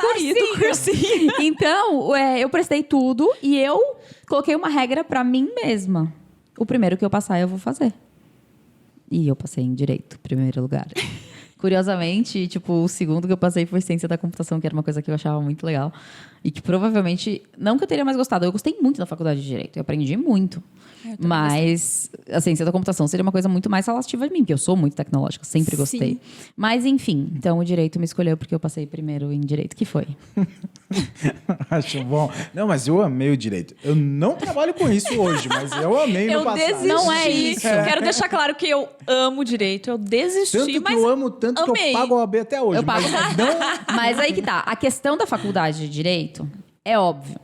cursinho. Então, eu prestei tudo e eu coloquei uma regra para mim mesma. O primeiro que eu passar, eu vou fazer. E eu passei em direito, primeiro lugar. Curiosamente, tipo, o segundo que eu passei foi ciência da computação, que era uma coisa que eu achava muito legal. E que provavelmente, não que eu teria mais gostado, eu gostei muito da faculdade de direito, eu aprendi muito. Mas a ciência da computação seria uma coisa muito mais relativa a mim, porque eu sou muito tecnológica, sempre gostei. Sim. Mas, enfim, então o direito me escolheu porque eu passei primeiro em direito, que foi. Acho bom. Não, mas eu amei o direito. Eu não trabalho com isso hoje, mas eu amei no Eu passado. desisti. Não é isso. Quero deixar claro que eu amo direito. Eu desisti, Tanto que mas eu amo tanto amei. que eu pago a OAB até hoje. Eu pago. Mas não... Mas aí que tá. A questão da faculdade de Direito é óbvio.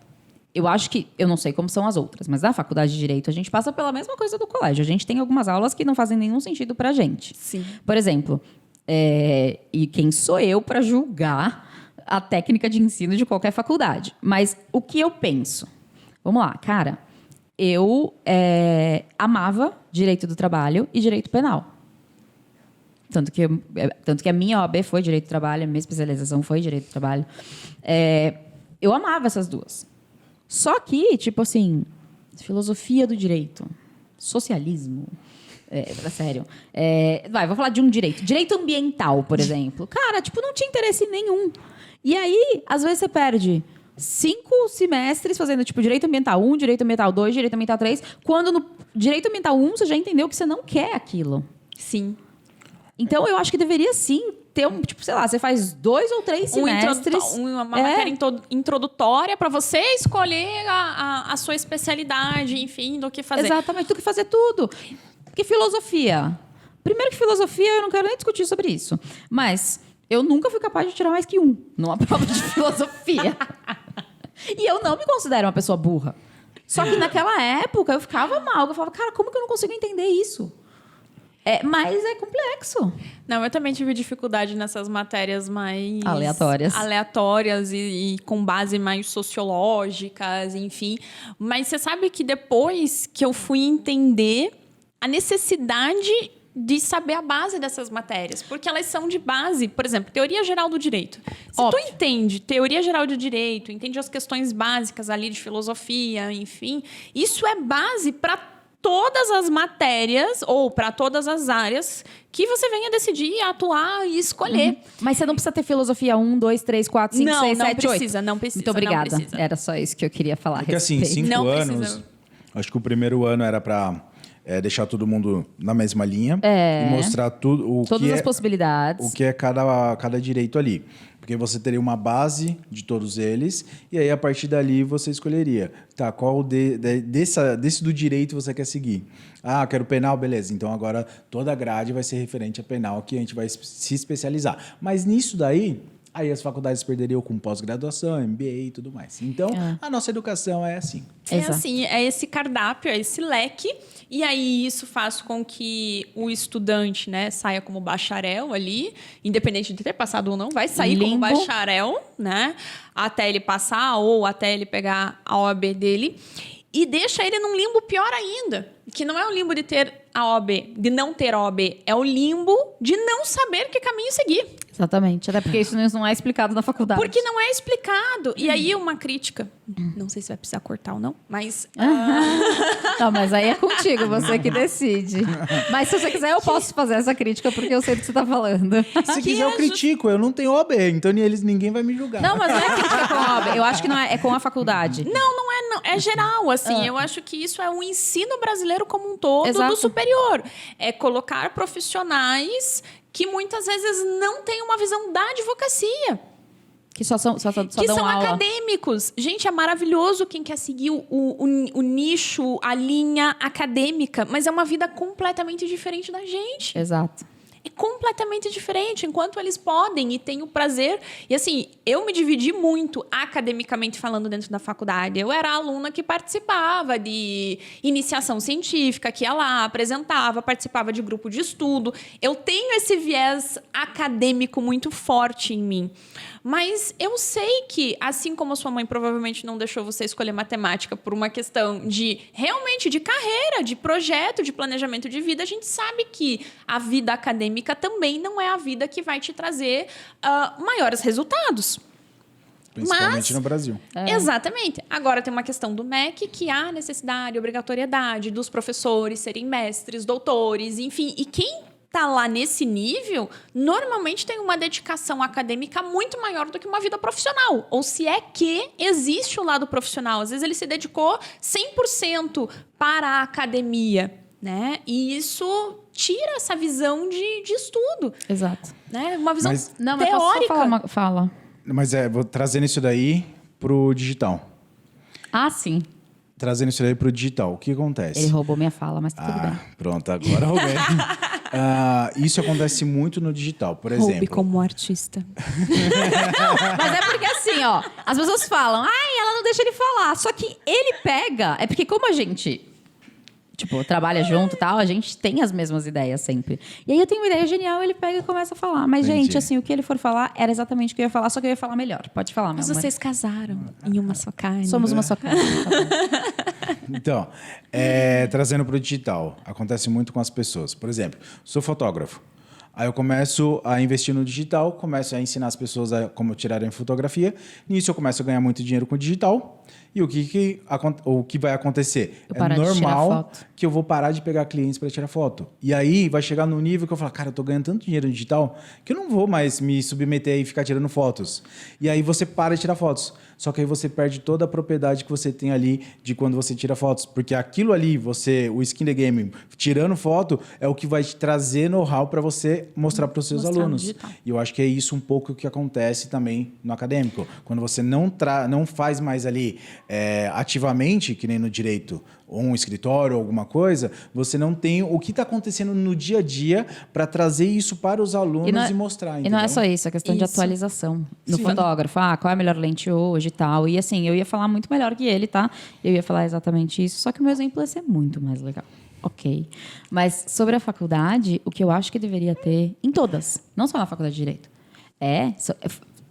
Eu acho que... Eu não sei como são as outras, mas na faculdade de Direito a gente passa pela mesma coisa do colégio. A gente tem algumas aulas que não fazem nenhum sentido pra gente. Sim. Por exemplo, e quem sou eu pra julgar a técnica de ensino de qualquer faculdade? Mas o que eu penso? Vamos lá, cara. Eu amava Direito do Trabalho e Direito Penal. Tanto que a minha OAB foi Direito do Trabalho, a minha especialização foi Direito do Trabalho. Eu amava essas duas. Só que, tipo assim, filosofia do direito, socialismo, sério. Vou falar de um direito. Direito ambiental, por exemplo. Cara, tipo, não tinha interesse nenhum. E aí, às vezes você perde 5 semestres fazendo, tipo, Direito Ambiental 1, Direito Ambiental 2, Direito Ambiental 3, quando no Direito Ambiental 1 você já entendeu que você não quer aquilo. Sim. Então, eu acho que deveria, sim, ter tipo, sei lá, você faz 2 ou 3 semestres. Uma matéria introdutória para você escolher a sua especialidade, enfim, do que fazer. Exatamente, do que fazer tudo. Porque filosofia... Primeiro que filosofia, eu não quero nem discutir sobre isso. Mas eu nunca fui capaz de tirar mais que 1 numa prova de filosofia. E eu não me considero uma pessoa burra. Só que naquela época eu ficava mal. Eu falava, cara, como que eu não consigo entender isso? Mas é complexo. Não, eu também tive dificuldade nessas matérias mais... Aleatórias e com base mais sociológicas, enfim. Mas você sabe que depois que eu fui entender a necessidade de saber a base dessas matérias. Porque elas são de base. Por exemplo, teoria geral do direito. Se tu entende teoria geral do direito, entende as questões básicas ali de filosofia, enfim, isso é base para todas as matérias ou para todas as áreas que você venha decidir, atuar e escolher. Mas você não precisa ter filosofia 1, 2, 3, 4, 5, 6, 7, 8. Não precisa. Muito obrigada. Era só isso que eu queria falar. Porque assim, 5 anos, acho que o primeiro ano era para deixar todo mundo na mesma linha e mostrar todas as possibilidades. O que é cada direito ali. Porque você teria uma base de todos eles, e aí a partir dali você escolheria. Tá, qual desse do direito você quer seguir? Ah, quero penal, beleza. Então agora toda a grade vai ser referente a penal, que a gente vai se especializar. Mas nisso daí, aí as faculdades perderiam com pós-graduação, MBA e tudo mais. Então, a nossa educação é assim. É assim, é esse cardápio, é esse leque. E aí isso faz com que o estudante, né, saia como bacharel ali, independente de ter passado ou não, vai sair como bacharel, né, até ele passar ou até ele pegar a OAB dele. E deixa ele num limbo pior ainda, que não é o limbo de ter a OAB, de não ter a OAB, é o limbo de não saber que caminho seguir. Exatamente, até porque isso não é explicado na faculdade. Porque não é explicado. E aí uma crítica, não sei se vai precisar cortar ou não, mas... Não, mas aí é contigo, você que decide. Mas se você quiser, eu posso fazer essa crítica, porque eu sei do que você está falando. Se quiser, eu critico. Eu não tenho OAB, então ninguém vai me julgar. Não, mas não é crítica com a OAB. Eu acho que não é com a faculdade. Não. É geral, assim. Eu acho que isso é o ensino brasileiro como um todo do superior. É colocar profissionais que muitas vezes não têm uma visão da advocacia. Que só são dão aula. Acadêmicos. Gente, é maravilhoso quem quer seguir o nicho, a linha acadêmica, mas é uma vida completamente diferente da gente. Exato. É completamente diferente, enquanto eles podem e têm o prazer. E assim, eu me dividi muito academicamente falando dentro da faculdade. Eu era a aluna que participava de iniciação científica, que ia lá, apresentava, participava de grupo de estudo. Eu tenho esse viés acadêmico muito forte em mim. Mas eu sei que, assim como a sua mãe provavelmente não deixou você escolher matemática por uma questão de, realmente, de carreira, de projeto, de planejamento de vida, a gente sabe que a vida acadêmica também não é a vida que vai te trazer maiores resultados. Principalmente no Brasil. Exatamente. Agora tem uma questão do MEC, que há necessidade, obrigatoriedade dos professores serem mestres, doutores, enfim. E quem tá lá nesse nível, normalmente tem uma dedicação acadêmica muito maior do que uma vida profissional. Ou se é que existe o lado profissional. Às vezes ele se dedicou 100% para a academia, né? E isso tira essa visão de estudo. Exato. Né? Uma visão mas teórica. Fala. Mas vou trazendo isso daí pro digital. Ah, sim. Trazendo isso daí pro digital. O que acontece? Ele roubou minha fala, mas tá tudo bem. Pronto, agora roubei. Isso acontece muito no digital, por exemplo. Roube como artista. Mas é porque assim, ó, as pessoas falam, ela não deixa ele falar. Só que ele pega, é porque como a gente, trabalha junto e tal, a gente tem as mesmas ideias sempre. E aí eu tenho uma ideia genial, ele pega e começa a falar. Mas, gente, assim, o que ele for falar era exatamente o que eu ia falar, só que eu ia falar melhor. Pode falar, meu amor. Mas vocês casaram em uma só carne. Somos uma só carne. Então, trazendo para o digital, acontece muito com as pessoas. Por exemplo, sou fotógrafo. Aí eu começo a investir no digital, começo a ensinar as pessoas como tirarem fotografia. Nisso eu começo a ganhar muito dinheiro com o digital. E o que vai acontecer? É normal que eu vou parar de pegar clientes para tirar foto. E aí vai chegar no nível que eu falo, cara, eu tô ganhando tanto dinheiro no digital que eu não vou mais me submeter e ficar tirando fotos. E aí você para de tirar fotos. Só que aí você perde toda a propriedade que você tem ali de quando você tira fotos. Porque aquilo ali, o Skin the Game, tirando foto, é o que vai te trazer know-how para você mostrar para os seus alunos. E eu acho que é isso um pouco que acontece também no acadêmico. Quando você não faz mais ali ativamente, que nem no direito, ou um escritório ou alguma coisa, você não tem o que está acontecendo no dia a dia para trazer isso para os alunos e mostrar. E não é só isso, é questão de atualização no fotógrafo. Qual é a melhor lente hoje e tal. E assim, eu ia falar muito melhor que ele, tá? Eu ia falar exatamente isso, só que o meu exemplo ia ser muito mais legal. Ok. Mas sobre a faculdade, o que eu acho que deveria ter, em todas, não só na faculdade de Direito,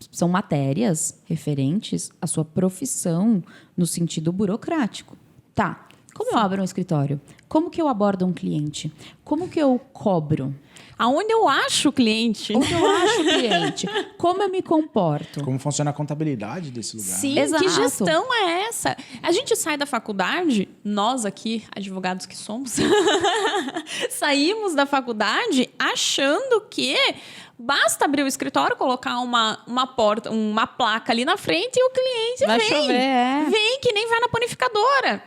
são matérias referentes à sua profissão no sentido burocrático. Tá. Como eu abro um escritório? Como que eu abordo um cliente? Como que eu cobro? Aonde eu acho o cliente? Onde eu acho o cliente? Como eu me comporto? Como funciona a contabilidade desse lugar? Sim, Exato. Que gestão é essa? A gente sai da faculdade, nós aqui, advogados que somos, saímos da faculdade achando que basta abrir o escritório, colocar uma porta, uma placa ali na frente e o cliente Vai vem. chover, Vem que nem vai na panificadora.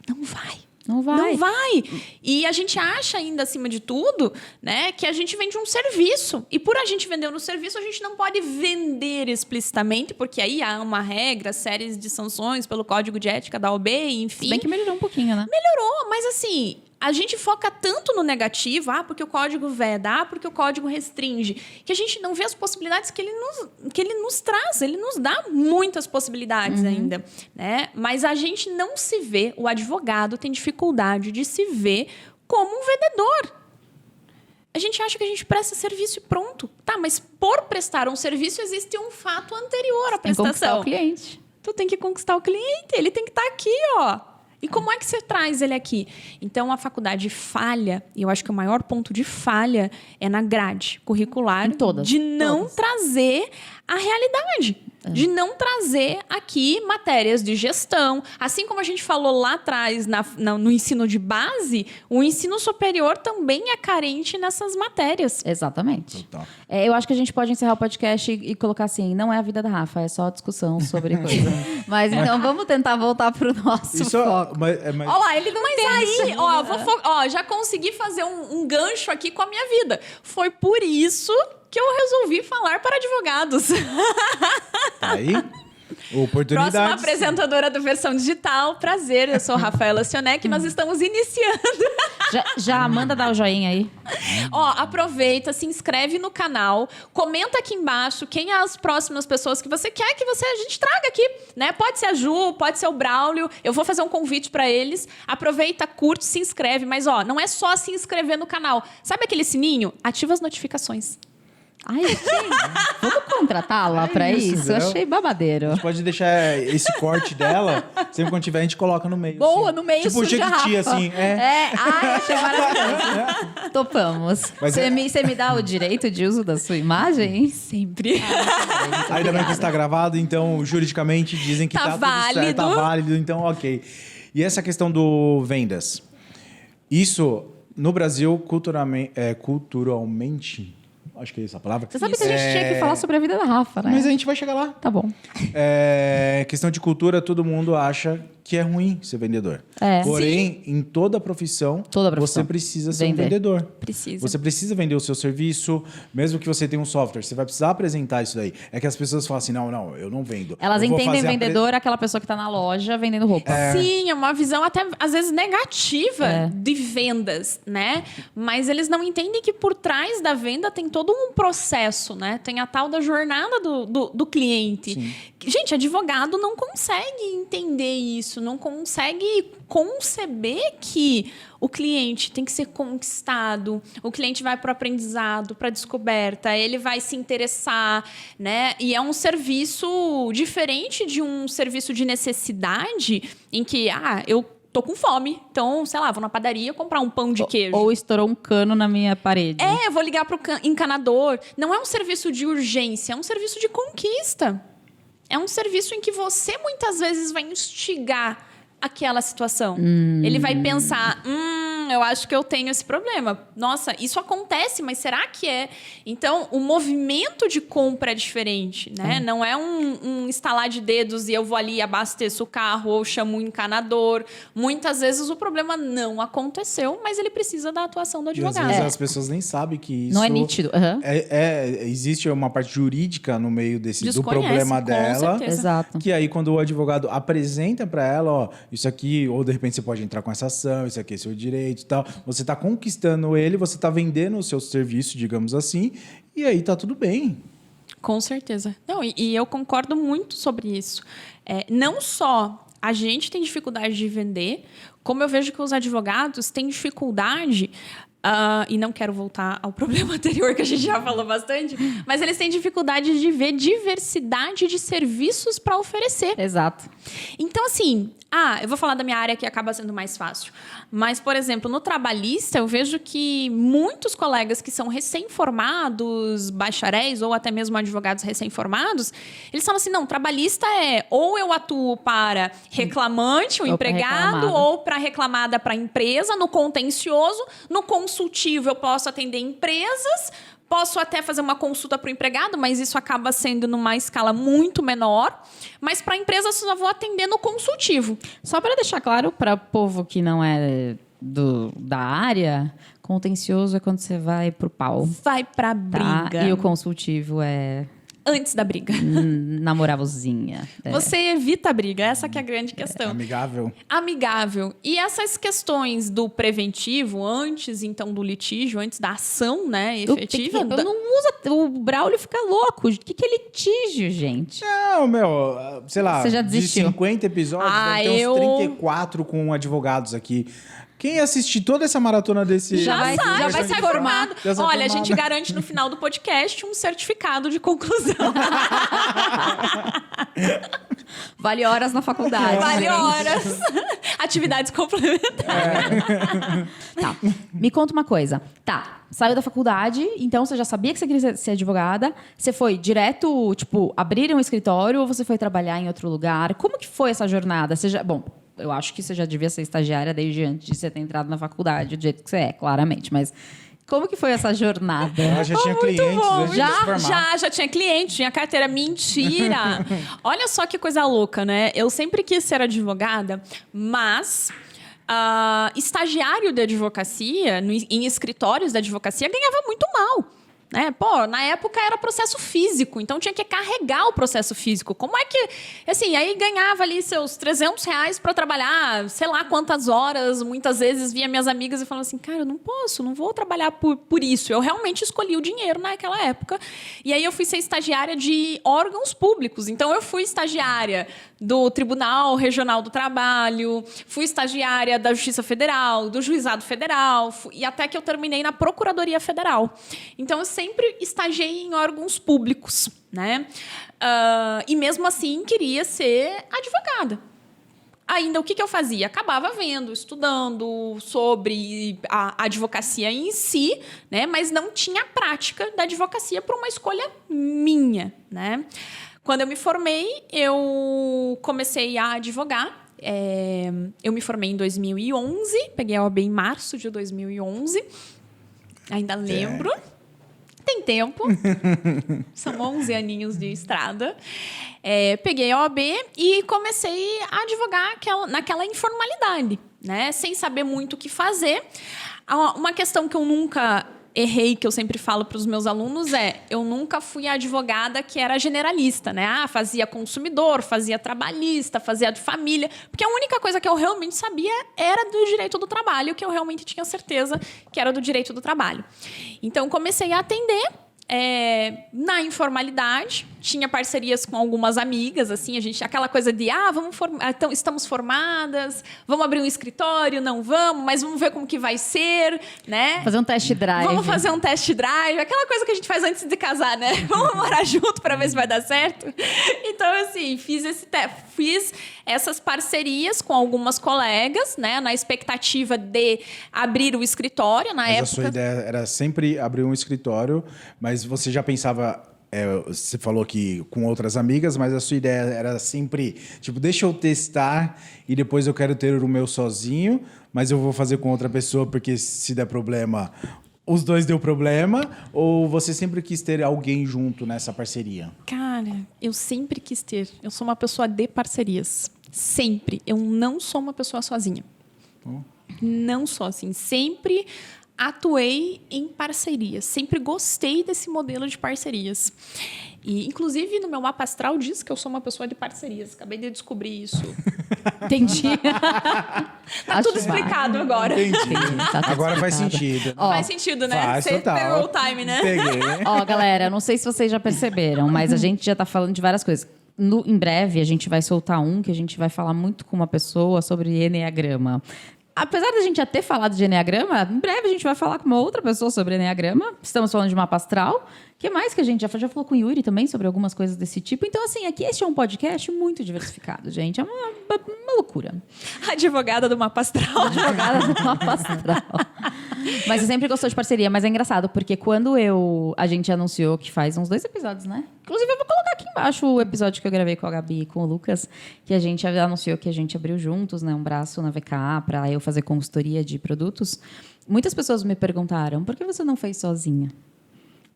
Não vai. Não vai. Não vai. E a gente acha ainda, acima de tudo, né, que a gente vende um serviço. E por a gente vender um serviço, a gente não pode vender explicitamente, porque aí há uma regra, séries de sanções pelo Código de Ética da OAB, enfim. Se bem que melhorou um pouquinho, né? Melhorou, mas assim, a gente foca tanto no negativo, porque o código veda, porque o código restringe, que a gente não vê as possibilidades que ele nos traz. Ele nos dá muitas possibilidades ainda, né? Mas a gente não se vê, o advogado tem dificuldade de se ver como um vendedor. A gente acha que a gente presta serviço e pronto. Tá, mas por prestar um serviço existe um fato anterior à prestação. Tem que conquistar o cliente. Tu tem que conquistar o cliente, ele tem que estar aqui, ó. E como é que você traz ele aqui? Então, a faculdade falha, e eu acho que o maior ponto de falha é na grade curricular de não trazer a realidade. De não trazer aqui matérias de gestão. Assim como a gente falou lá atrás no ensino de base, o ensino superior também é carente nessas matérias. Exatamente. Eu acho que a gente pode encerrar o podcast e colocar assim, não é a vida da Rafa, é só discussão sobre coisa. Mas então vamos tentar voltar pro nosso foco. Olha lá, ele não tem aí, já consegui fazer um gancho aqui com a minha vida. Foi por isso que eu resolvi falar para advogados. Tá aí? Oportunidades. Próxima apresentadora do Versão Digital. Prazer, eu sou Rafaela Sionec e nós estamos iniciando. Já manda dar o joinha aí. Aproveita, se inscreve no canal, comenta aqui embaixo quem é as próximas pessoas que você quer que a gente traga aqui, né? Pode ser a Ju, pode ser o Braulio, eu vou fazer um convite para eles. Aproveita, curte, se inscreve, mas não é só se inscrever no canal. Sabe aquele sininho? Ativa as notificações. Ai, vamos contratá-la pra isso? Eu achei babadeiro. A gente pode deixar esse corte dela, sempre quando tiver, a gente coloca no meio. Boa, assim. no meio tipo surge a Jequiti, Rafa. assim. Achei maravilhoso. Topamos. Você me dá o direito de uso da sua imagem? Sempre. Ainda bem que está gravado, então, juridicamente, dizem que tá tudo certo, tá válido, então, ok. E essa questão do vendas? Isso, no Brasil, culturalmente... Acho que é essa a palavra. Você sabe que a gente tinha que falar sobre a vida da Rafa, né? Mas a gente vai chegar lá. Tá bom. Questão de cultura, todo mundo acha que é ruim ser vendedor. Porém, em toda profissão, você precisa ser um vendedor. Precisa. Você precisa vender o seu serviço, mesmo que você tenha um software. Você vai precisar apresentar isso daí. É que as pessoas falam assim, não, eu não vendo. Elas entendem vendedor aquela pessoa que está na loja vendendo roupa. Sim, é uma visão até, às vezes, negativa de vendas, né? Mas eles não entendem que por trás da venda tem todo um processo, né? Tem a tal da jornada do cliente. Sim. Gente, advogado não consegue entender isso, não consegue conceber que o cliente tem que ser conquistado, o cliente vai para o aprendizado, para a descoberta, ele vai se interessar, né? E é um serviço diferente de um serviço de necessidade em que, eu tô com fome, então, sei lá, vou na padaria comprar um pão de queijo. Ou estourou um cano na minha parede. Vou ligar pro encanador. Não é um serviço de urgência, é um serviço de conquista. É um serviço em que você, muitas vezes, vai instigar aquela situação. Ele vai pensar, eu acho que eu tenho esse problema. Nossa, isso acontece, mas será que é? Então, o movimento de compra é diferente, né? Não é um estalar de dedos e eu vou ali e abasteço o carro ou chamo um encanador. Muitas vezes o problema não aconteceu, mas ele precisa da atuação do advogado. E às vezes as pessoas nem sabem que isso... Não é nítido. Existe uma parte jurídica no meio do Desconhece, problema com dela. certeza. Exato. Que aí, quando o advogado apresenta para ela, ó, isso aqui, ou de repente você pode entrar com essa ação, isso aqui é seu direito e tal. Você está conquistando ele, você está vendendo o seu serviço, digamos assim, e aí tá tudo bem. Com certeza. Não, e eu concordo muito sobre isso. Não só a gente tem dificuldade de vender, como eu vejo que os advogados têm dificuldade... e não quero voltar ao problema anterior, que a gente já falou bastante, mas eles têm dificuldade de ver diversidade de serviços para oferecer. Exato. Então, assim, eu vou falar da minha área que acaba sendo mais fácil. Mas, por exemplo, no trabalhista, eu vejo que muitos colegas que são recém-formados, bacharéis ou até mesmo advogados recém-formados, eles falam assim, não, trabalhista ou eu atuo para reclamante, o empregado, ou para reclamada para a empresa, no contencioso, no consultivo eu posso atender empresas, posso até fazer uma consulta para o empregado, mas isso acaba sendo numa escala muito menor. Mas para a empresa eu só vou atender no consultivo. Só para deixar claro para o povo que não é da área, contencioso é quando você vai pro pau. Vai pra briga. Tá? E o consultivo é... Antes da briga. Namorávelzinha. Você evita a briga, essa que é a grande questão. Amigável. Amigável. E essas questões do preventivo, antes, então, do litígio, antes da ação, né, efetiva... Eu não usa... O Braulio fica louco. O que é litígio, gente? Não, sei lá, Você já desistiu? de 50 episódios, deve ter uns 34 com advogados aqui. Quem assistir toda essa maratona desse... Já vai se formado. Olha, a gente né? garante no final do podcast um certificado de conclusão. Vale horas na faculdade. Vale gente. horas. Atividades complementares. Tá. Me conta uma coisa. Tá. Saiu da faculdade, então você já sabia que você queria ser advogada. Você foi direto, tipo, abrir um escritório ou você foi trabalhar em outro lugar? Como que foi essa jornada? Bom, eu acho que você já devia ser estagiária desde antes de você ter entrado na faculdade, do jeito que você é, claramente. Mas como que foi essa jornada? Ela já tinha clientes antes de se formar. Já tinha cliente, tinha carteira. Mentira! Olha só que coisa louca, né? Eu sempre quis ser advogada, mas... estagiário de advocacia, em escritórios de advocacia, ganhava muito mal. Né? Pô, na época era processo físico, então tinha que carregar o processo físico. Como é que... Assim, aí ganhava ali seus R$300 para trabalhar, sei lá quantas horas. Muitas vezes via minhas amigas e falava assim, cara, eu não posso, não vou trabalhar por isso. Eu realmente escolhi o dinheiro naquela época. E aí eu fui ser estagiária de órgãos públicos. Então eu fui estagiária do Tribunal Regional do Trabalho, fui estagiária da Justiça Federal, do Juizado Federal, e até que eu terminei na Procuradoria Federal. Então, eu sempre estagiei em órgãos públicos, né? E mesmo assim, queria ser advogada. Ainda, o que eu fazia? Acabava vendo, estudando sobre a advocacia em si, né? Mas não tinha prática da advocacia por uma escolha minha, né? Quando eu me formei, eu comecei a advogar. Eu me formei em 2011, peguei a OAB em março de 2011. Ainda lembro. Tem tempo. São 11 aninhos de estrada. Peguei a OAB e comecei a advogar naquela informalidade, né? Sem saber muito o que fazer. Uma questão que eu nunca... errei, que eu sempre falo para os meus alunos eu nunca fui a advogada que era generalista, né? Fazia consumidor, fazia trabalhista, fazia de família, porque a única coisa que eu realmente sabia era do direito do trabalho, que eu realmente tinha certeza que era do direito do trabalho. Então, comecei a atender na informalidade, tinha parcerias com algumas amigas, assim, aquela coisa de, então, estamos formadas, vamos abrir um escritório, não vamos, mas vamos ver como que vai ser, né? Fazer um test drive. Vamos fazer um test drive, aquela coisa que a gente faz antes de casar, né? Vamos morar junto para ver se vai dar certo. Então, assim, fiz essas parcerias com algumas colegas, né? Na expectativa de abrir o escritório, na época... Mas a sua ideia era sempre abrir um escritório, mas você já pensava você falou que com outras amigas, mas a sua ideia era sempre, tipo, deixa eu testar e depois eu quero ter o meu sozinho, mas eu vou fazer com outra pessoa porque se der problema, os dois deu problema? Ou você sempre quis ter alguém junto nessa parceria? Cara, eu sempre quis ter. Eu sou uma pessoa de parcerias. Sempre. Eu não sou uma pessoa sozinha. Não sou assim. Sempre atuei em parcerias. Sempre gostei desse modelo de parcerias. E, inclusive, no meu mapa astral diz que eu sou uma pessoa de parcerias. Acabei de descobrir isso. Entendi. Tá tudo explicado agora. Entendi. Tá tudo Agora faz explicado. sentido. Faz sentido, né? Faz, Você total. pegou o time, né? Peguei, né? Ó, galera, não sei se vocês já perceberam, mas a gente já tá falando de várias coisas. Em breve, a gente vai soltar que a gente vai falar muito com uma pessoa sobre Eneagrama. Apesar da gente já ter falado de Eneagrama, em breve a gente vai falar com uma outra pessoa sobre Eneagrama. Estamos falando de mapa astral. O que mais que a gente já falou com o Yuri também sobre algumas coisas desse tipo. Então, assim, aqui este é um podcast muito diversificado, gente. É uma loucura. Advogada do mapa astral. Advogada do mapa astral. Mas eu sempre gostou de parceria. Mas é engraçado, porque quando a gente anunciou que faz uns 2 episódios, né? Inclusive, eu vou colocar aqui embaixo o episódio que eu gravei com a Gabi e com o Lucas, que a gente anunciou que a gente abriu juntos, né? Um braço na VKA para eu fazer consultoria de produtos. Muitas pessoas me perguntaram, por que você não fez sozinha?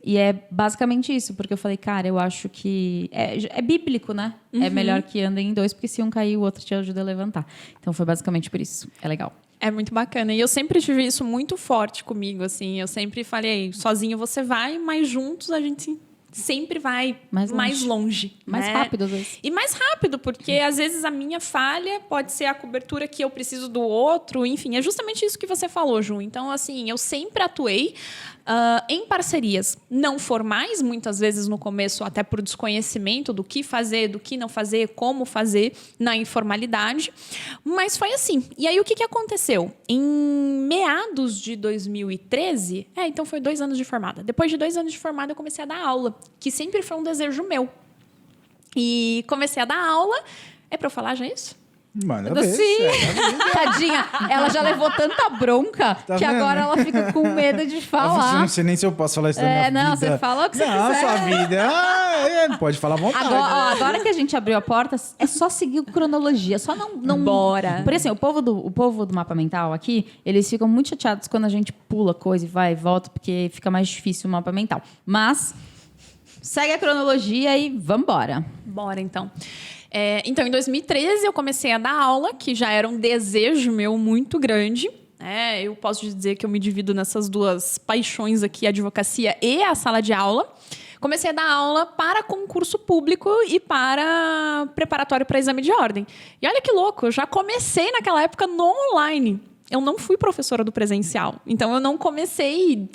E é basicamente isso, porque eu falei, cara, eu acho que... É bíblico, né? Uhum. É melhor que andem em 2, porque se um cair, o outro te ajuda a levantar. Então, foi basicamente por isso. É legal. É muito bacana. E eu sempre tive isso muito forte comigo, assim. Eu sempre falei, sozinho você vai, mas juntos a gente sempre vai mais longe. Mais né? rápido, às vezes. E mais rápido, porque às vezes a minha falha pode ser a cobertura que eu preciso do outro. Enfim, é justamente isso que você falou, Ju. Então, assim, eu sempre atuei em parcerias não formais, muitas vezes no começo, até por desconhecimento do que fazer, do que não fazer, como fazer na informalidade. Mas foi assim. E aí, o que aconteceu? Em meados de 2013... então foi 2 anos de formada. Depois de 2 anos de formada, eu comecei a dar aula, que sempre foi um desejo meu. E comecei a dar aula... É pra eu falar já isso? Mano, Sim. Tadinha, ela já levou tanta bronca Tá que vendo? agora ela fica com medo de Eu falar. não sei nem se eu posso falar isso da minha vida. Não, você fala o que você não, quiser. sua vida. Pode falar à vontade. Agora que a gente abriu a porta, é só seguir cronologia. Só não... Bora. Por assim, o povo do mapa mental aqui, eles ficam muito chateados quando a gente pula coisa e vai e volta, porque fica mais difícil o mapa mental. Mas segue a cronologia e vambora. Bora, então. Então, em 2013, eu comecei a dar aula, que já era um desejo meu muito grande. Eu posso dizer que eu me divido nessas 2 paixões aqui, a advocacia e a sala de aula. Comecei a dar aula para concurso público e para preparatório para exame de ordem. E olha que louco, eu já comecei naquela época no online. Eu não fui professora do presencial. Então, eu não comecei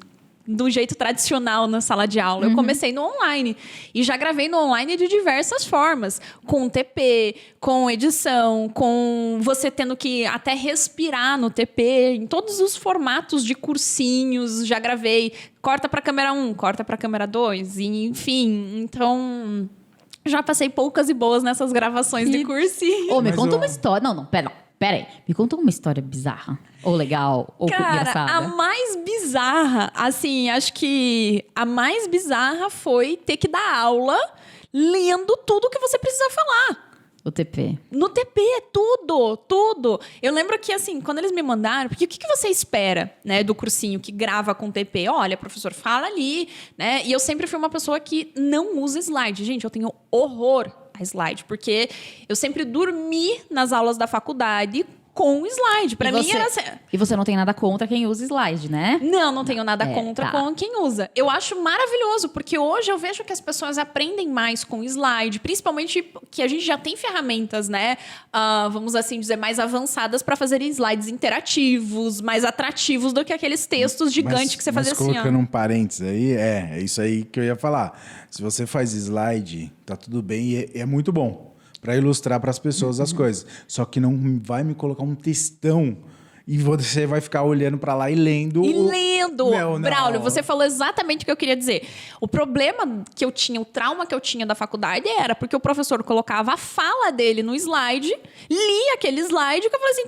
do jeito tradicional na sala de aula. Eu comecei no online. E já gravei no online de diversas formas. Com TP, com edição, com você tendo que até respirar no TP. Em todos os formatos de cursinhos, já gravei. Corta para câmera 1, corta para câmera 2. Enfim, então... Já passei poucas e boas nessas gravações de cursinho. Me conta uma história. Não, pera aí. Me conta uma história bizarra. Ou legal, ou engraçada. A mais bizarra, assim, acho que a mais bizarra foi ter que dar aula lendo tudo que você precisa falar. O TP. No TP, tudo. Eu lembro que, assim, quando eles me mandaram... Porque o que você espera, né, do cursinho que grava com TP? Olha, professor, fala ali, né? E eu sempre fui uma pessoa que não usa slide. Gente, eu tenho horror a slide, porque eu sempre dormi nas aulas da faculdade com slide. Pra mim era assim... E você não tem nada contra quem usa slide, né? Não tenho nada contra com quem usa. Eu acho maravilhoso, porque hoje eu vejo que as pessoas aprendem mais com slide, principalmente que a gente já tem ferramentas, né? Vamos assim dizer, mais avançadas para fazer slides interativos, mais atrativos do que aqueles textos gigantes que você fazia assim. Mas colocando um parênteses aí, é isso aí que eu ia falar. Se você faz slide, tá tudo bem e é muito bom. Para ilustrar para as pessoas as coisas. Só que não vai me colocar um textão e você vai ficar olhando para lá e lendo. Braulio, você falou exatamente o que eu queria dizer. O problema que eu tinha, o trauma que eu tinha da faculdade era porque o professor colocava a fala dele no slide, lia aquele slide e eu falei assim,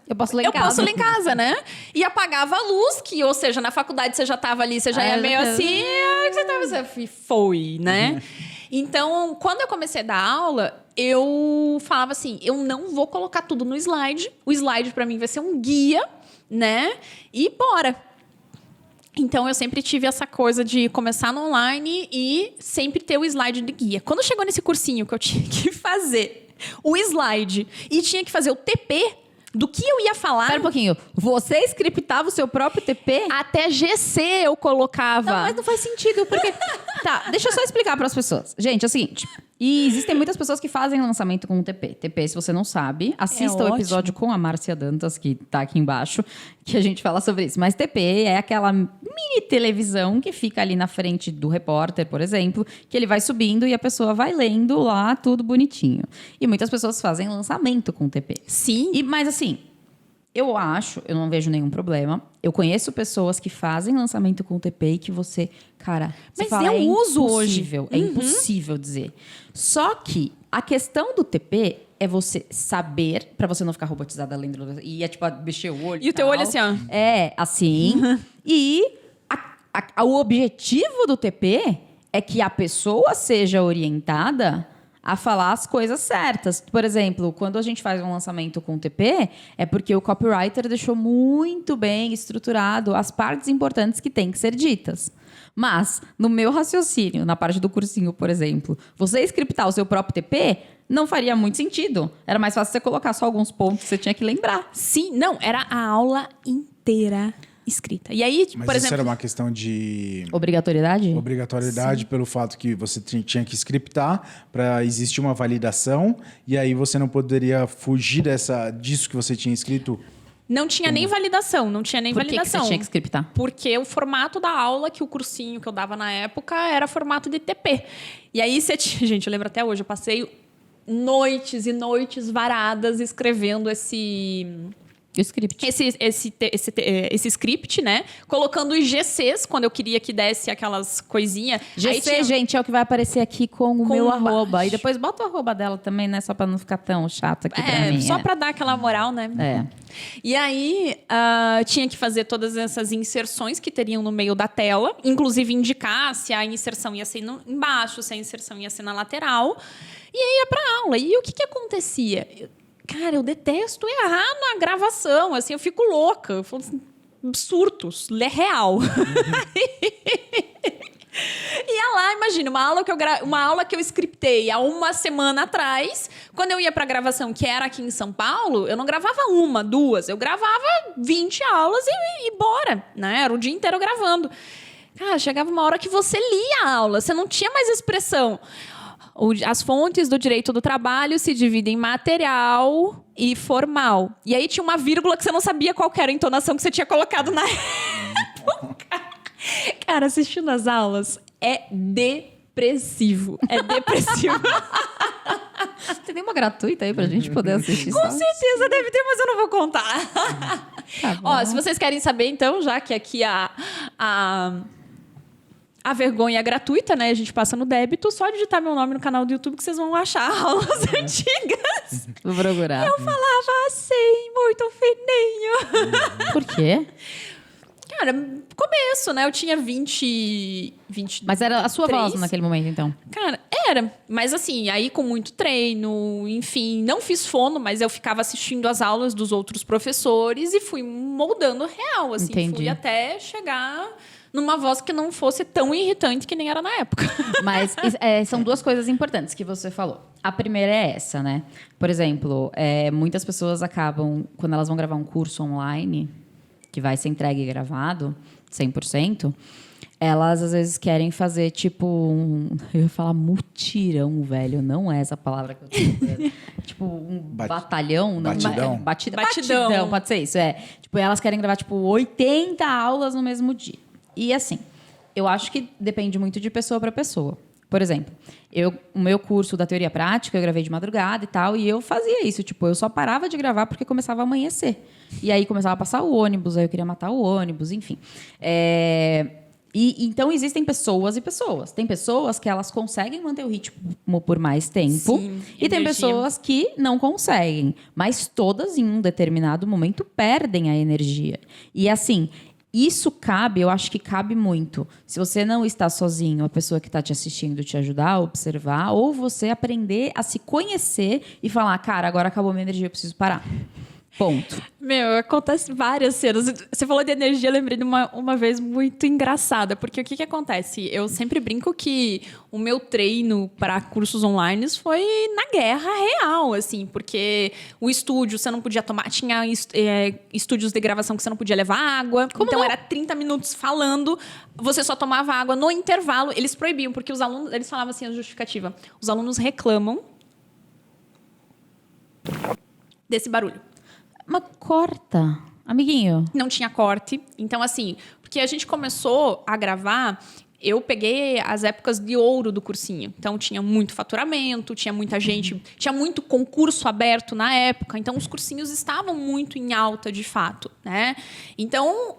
eu posso ler em casa, né? E apagava a luz, que, ou seja, na faculdade você já tava ali, você já ia meio assim, o que você tá você foi, né? Então, quando eu comecei a dar aula, eu falava assim, eu não vou colocar tudo no slide. O slide, para mim, vai ser um guia, né? E bora! Então, eu sempre tive essa coisa de começar no online e sempre ter o slide de guia. Quando chegou nesse cursinho que eu tinha que fazer o slide e tinha que fazer o TP do que eu ia falar... Pera um pouquinho. Você scriptava o seu próprio TP? Até GC eu colocava. Não, mas não faz sentido, porque... Tá, deixa eu só explicar para as pessoas. Gente, é o seguinte... E existem muitas pessoas que fazem lançamento com o TP. TP, se você não sabe, assista o episódio com a Márcia Dantas, que tá aqui embaixo, que a gente fala sobre isso. Mas TP é aquela mini televisão que fica ali na frente do repórter, por exemplo, que ele vai subindo e a pessoa vai lendo lá tudo bonitinho. E muitas pessoas fazem lançamento com TP. Sim. Mas assim... Eu não vejo nenhum problema. Eu conheço pessoas que fazem lançamento com TP e que você, cara, mas fala, eu uso hoje. É impossível dizer. Só que a questão do TP é você saber, pra você não ficar robotizada lendo e tipo mexer o olho. E o teu olho assim, ó. É, assim. E o objetivo do TP é que a pessoa seja orientada a falar as coisas certas. Por exemplo, quando a gente faz um lançamento com TP, é porque o copywriter deixou muito bem estruturado as partes importantes que têm que ser ditas. Mas, no meu raciocínio, na parte do cursinho, por exemplo, você scriptar o seu próprio TP não faria muito sentido. Era mais fácil você colocar só alguns pontos que você tinha que lembrar. Sim, não, era a aula inteira escrita. E aí, Mas por isso exemplo... era uma questão de... Obrigatoriedade? Obrigatoriedade pelo fato que você tinha que scriptar para existir uma validação e aí você não poderia fugir disso que você tinha escrito. Não tinha nem validação, Por que você tinha que scriptar? Porque o formato da aula, que o cursinho que eu dava na época, era formato de TP. E aí você tinha... Gente, eu lembro até hoje, eu passei noites e noites varadas escrevendo esse script. Esse script, né? Colocando os GCs, quando eu queria que desse aquelas coisinhas. GC, gente, é o que vai aparecer aqui com o meu arroba. E depois bota o arroba dela também, né? Só pra não ficar tão chato aqui pra mim. Só pra dar aquela moral, né? É. E aí, tinha que fazer todas essas inserções que teriam no meio da tela. Inclusive, indicar se a inserção ia ser embaixo, se a inserção ia ser na lateral. E aí, ia pra aula. E o que acontecia? Cara, eu detesto errar na gravação, assim, eu fico louca. Eu falo assim, surtos, é real. Ia lá, imagina, uma aula que eu scriptei há uma semana atrás, quando eu ia pra gravação, que era aqui em São Paulo, eu não gravava uma, duas, eu gravava 20 aulas e bora, né? Era o dia inteiro gravando. Cara, chegava uma hora que você lia a aula, você não tinha mais expressão. As fontes do direito do trabalho se dividem em material e formal. E aí tinha uma vírgula que você não sabia qual era a entonação que você tinha colocado na época. Cara, assistindo as aulas é depressivo. É depressivo. Tem nenhuma gratuita aí pra gente poder assistir? Com certeza deve ter, mas eu não vou contar. Tá. Ó, se vocês querem saber, então, já que aqui a vergonha é gratuita, né? A gente passa no débito. Só digitar meu nome no canal do YouTube que vocês vão achar aulas antigas. Vou procurar. Eu falava assim, muito fininho. Por quê? Cara, começo, né? Eu tinha 20... Mas era a sua voz naquele momento, então? Cara, era. Mas assim, aí com muito treino, enfim. Não fiz fono, mas eu ficava assistindo as aulas dos outros professores e fui moldando real, assim. Entendi. Fui até chegar numa voz que não fosse tão irritante que nem era na época. Mas são duas coisas importantes que você falou. A primeira é essa, né? Por exemplo, muitas pessoas acabam, quando elas vão gravar um curso online, que vai ser entregue e gravado, 100%, elas às vezes querem fazer tipo eu ia falar mutirão, velho. Não é essa palavra que eu tô procurando. Tipo um batalhão. Batidão. Batidão, pode ser isso, Tipo, elas querem gravar tipo 80 aulas no mesmo dia. E assim, eu acho que depende muito de pessoa para pessoa. Por exemplo, o meu curso da teoria prática, eu gravei de madrugada e tal, e eu fazia isso. Tipo, eu só parava de gravar porque começava a amanhecer. E aí começava a passar o ônibus, aí eu queria matar o ônibus, enfim. Então, existem pessoas e pessoas. Tem pessoas que elas conseguem manter o ritmo por mais tempo. Sim, e tem pessoas que não conseguem. Mas todas, em um determinado momento, perdem a energia. E assim... isso cabe, eu acho que cabe muito. Se você não está sozinho, a pessoa que está te assistindo te ajudar a observar, ou você aprender a se conhecer e falar, cara, agora acabou minha energia, eu preciso parar. Ponto. Meu, acontece várias cenas. Você falou de energia, eu lembrei de uma vez muito engraçada, porque o que acontece? Eu sempre brinco que o meu treino para cursos online foi na guerra real, assim, porque o estúdio você não podia tomar, tinha estúdios de gravação que você não podia levar água, então era 30 minutos falando, você só tomava água no intervalo, eles proibiam, porque os alunos, eles falavam assim, a justificativa, os alunos reclamam desse barulho. Mas corta. Amiguinho. Não tinha corte. Então, assim, porque a gente começou a gravar, eu peguei as épocas de ouro do cursinho. Então, tinha muito faturamento, tinha muita gente, tinha muito concurso aberto na época. Então, os cursinhos estavam muito em alta, de fato, né? Então,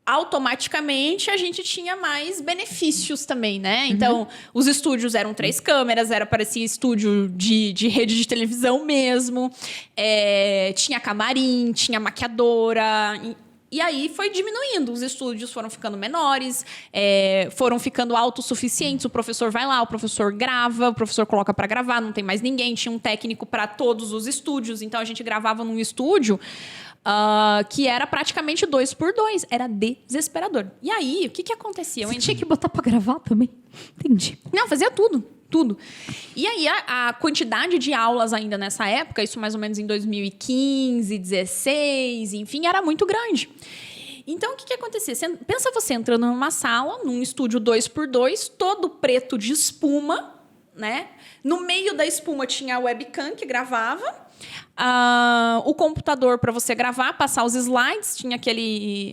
automaticamente, a gente tinha mais benefícios também, né? Então, os estúdios eram 3 câmeras, parecia estúdio de rede de televisão mesmo. Tinha camarim, tinha maquiadora. E aí foi diminuindo. Os estúdios foram ficando menores, foram ficando autossuficientes. O professor vai lá, o professor grava, o professor coloca para gravar, não tem mais ninguém. Tinha um técnico para todos os estúdios. Então, a gente gravava num estúdio que era praticamente 2x2. Era desesperador. E aí, o que acontecia? Você tinha que botar pra gravar também? Entendi. Não, fazia tudo. E aí, a quantidade de aulas ainda nessa época, isso mais ou menos em 2015, 2016, enfim, era muito grande. Então, o que acontecia? Pensa você entrando numa sala, num estúdio 2x2, todo preto de espuma, né? No meio da espuma tinha a webcam que gravava. O computador para você gravar, passar os slides, tinha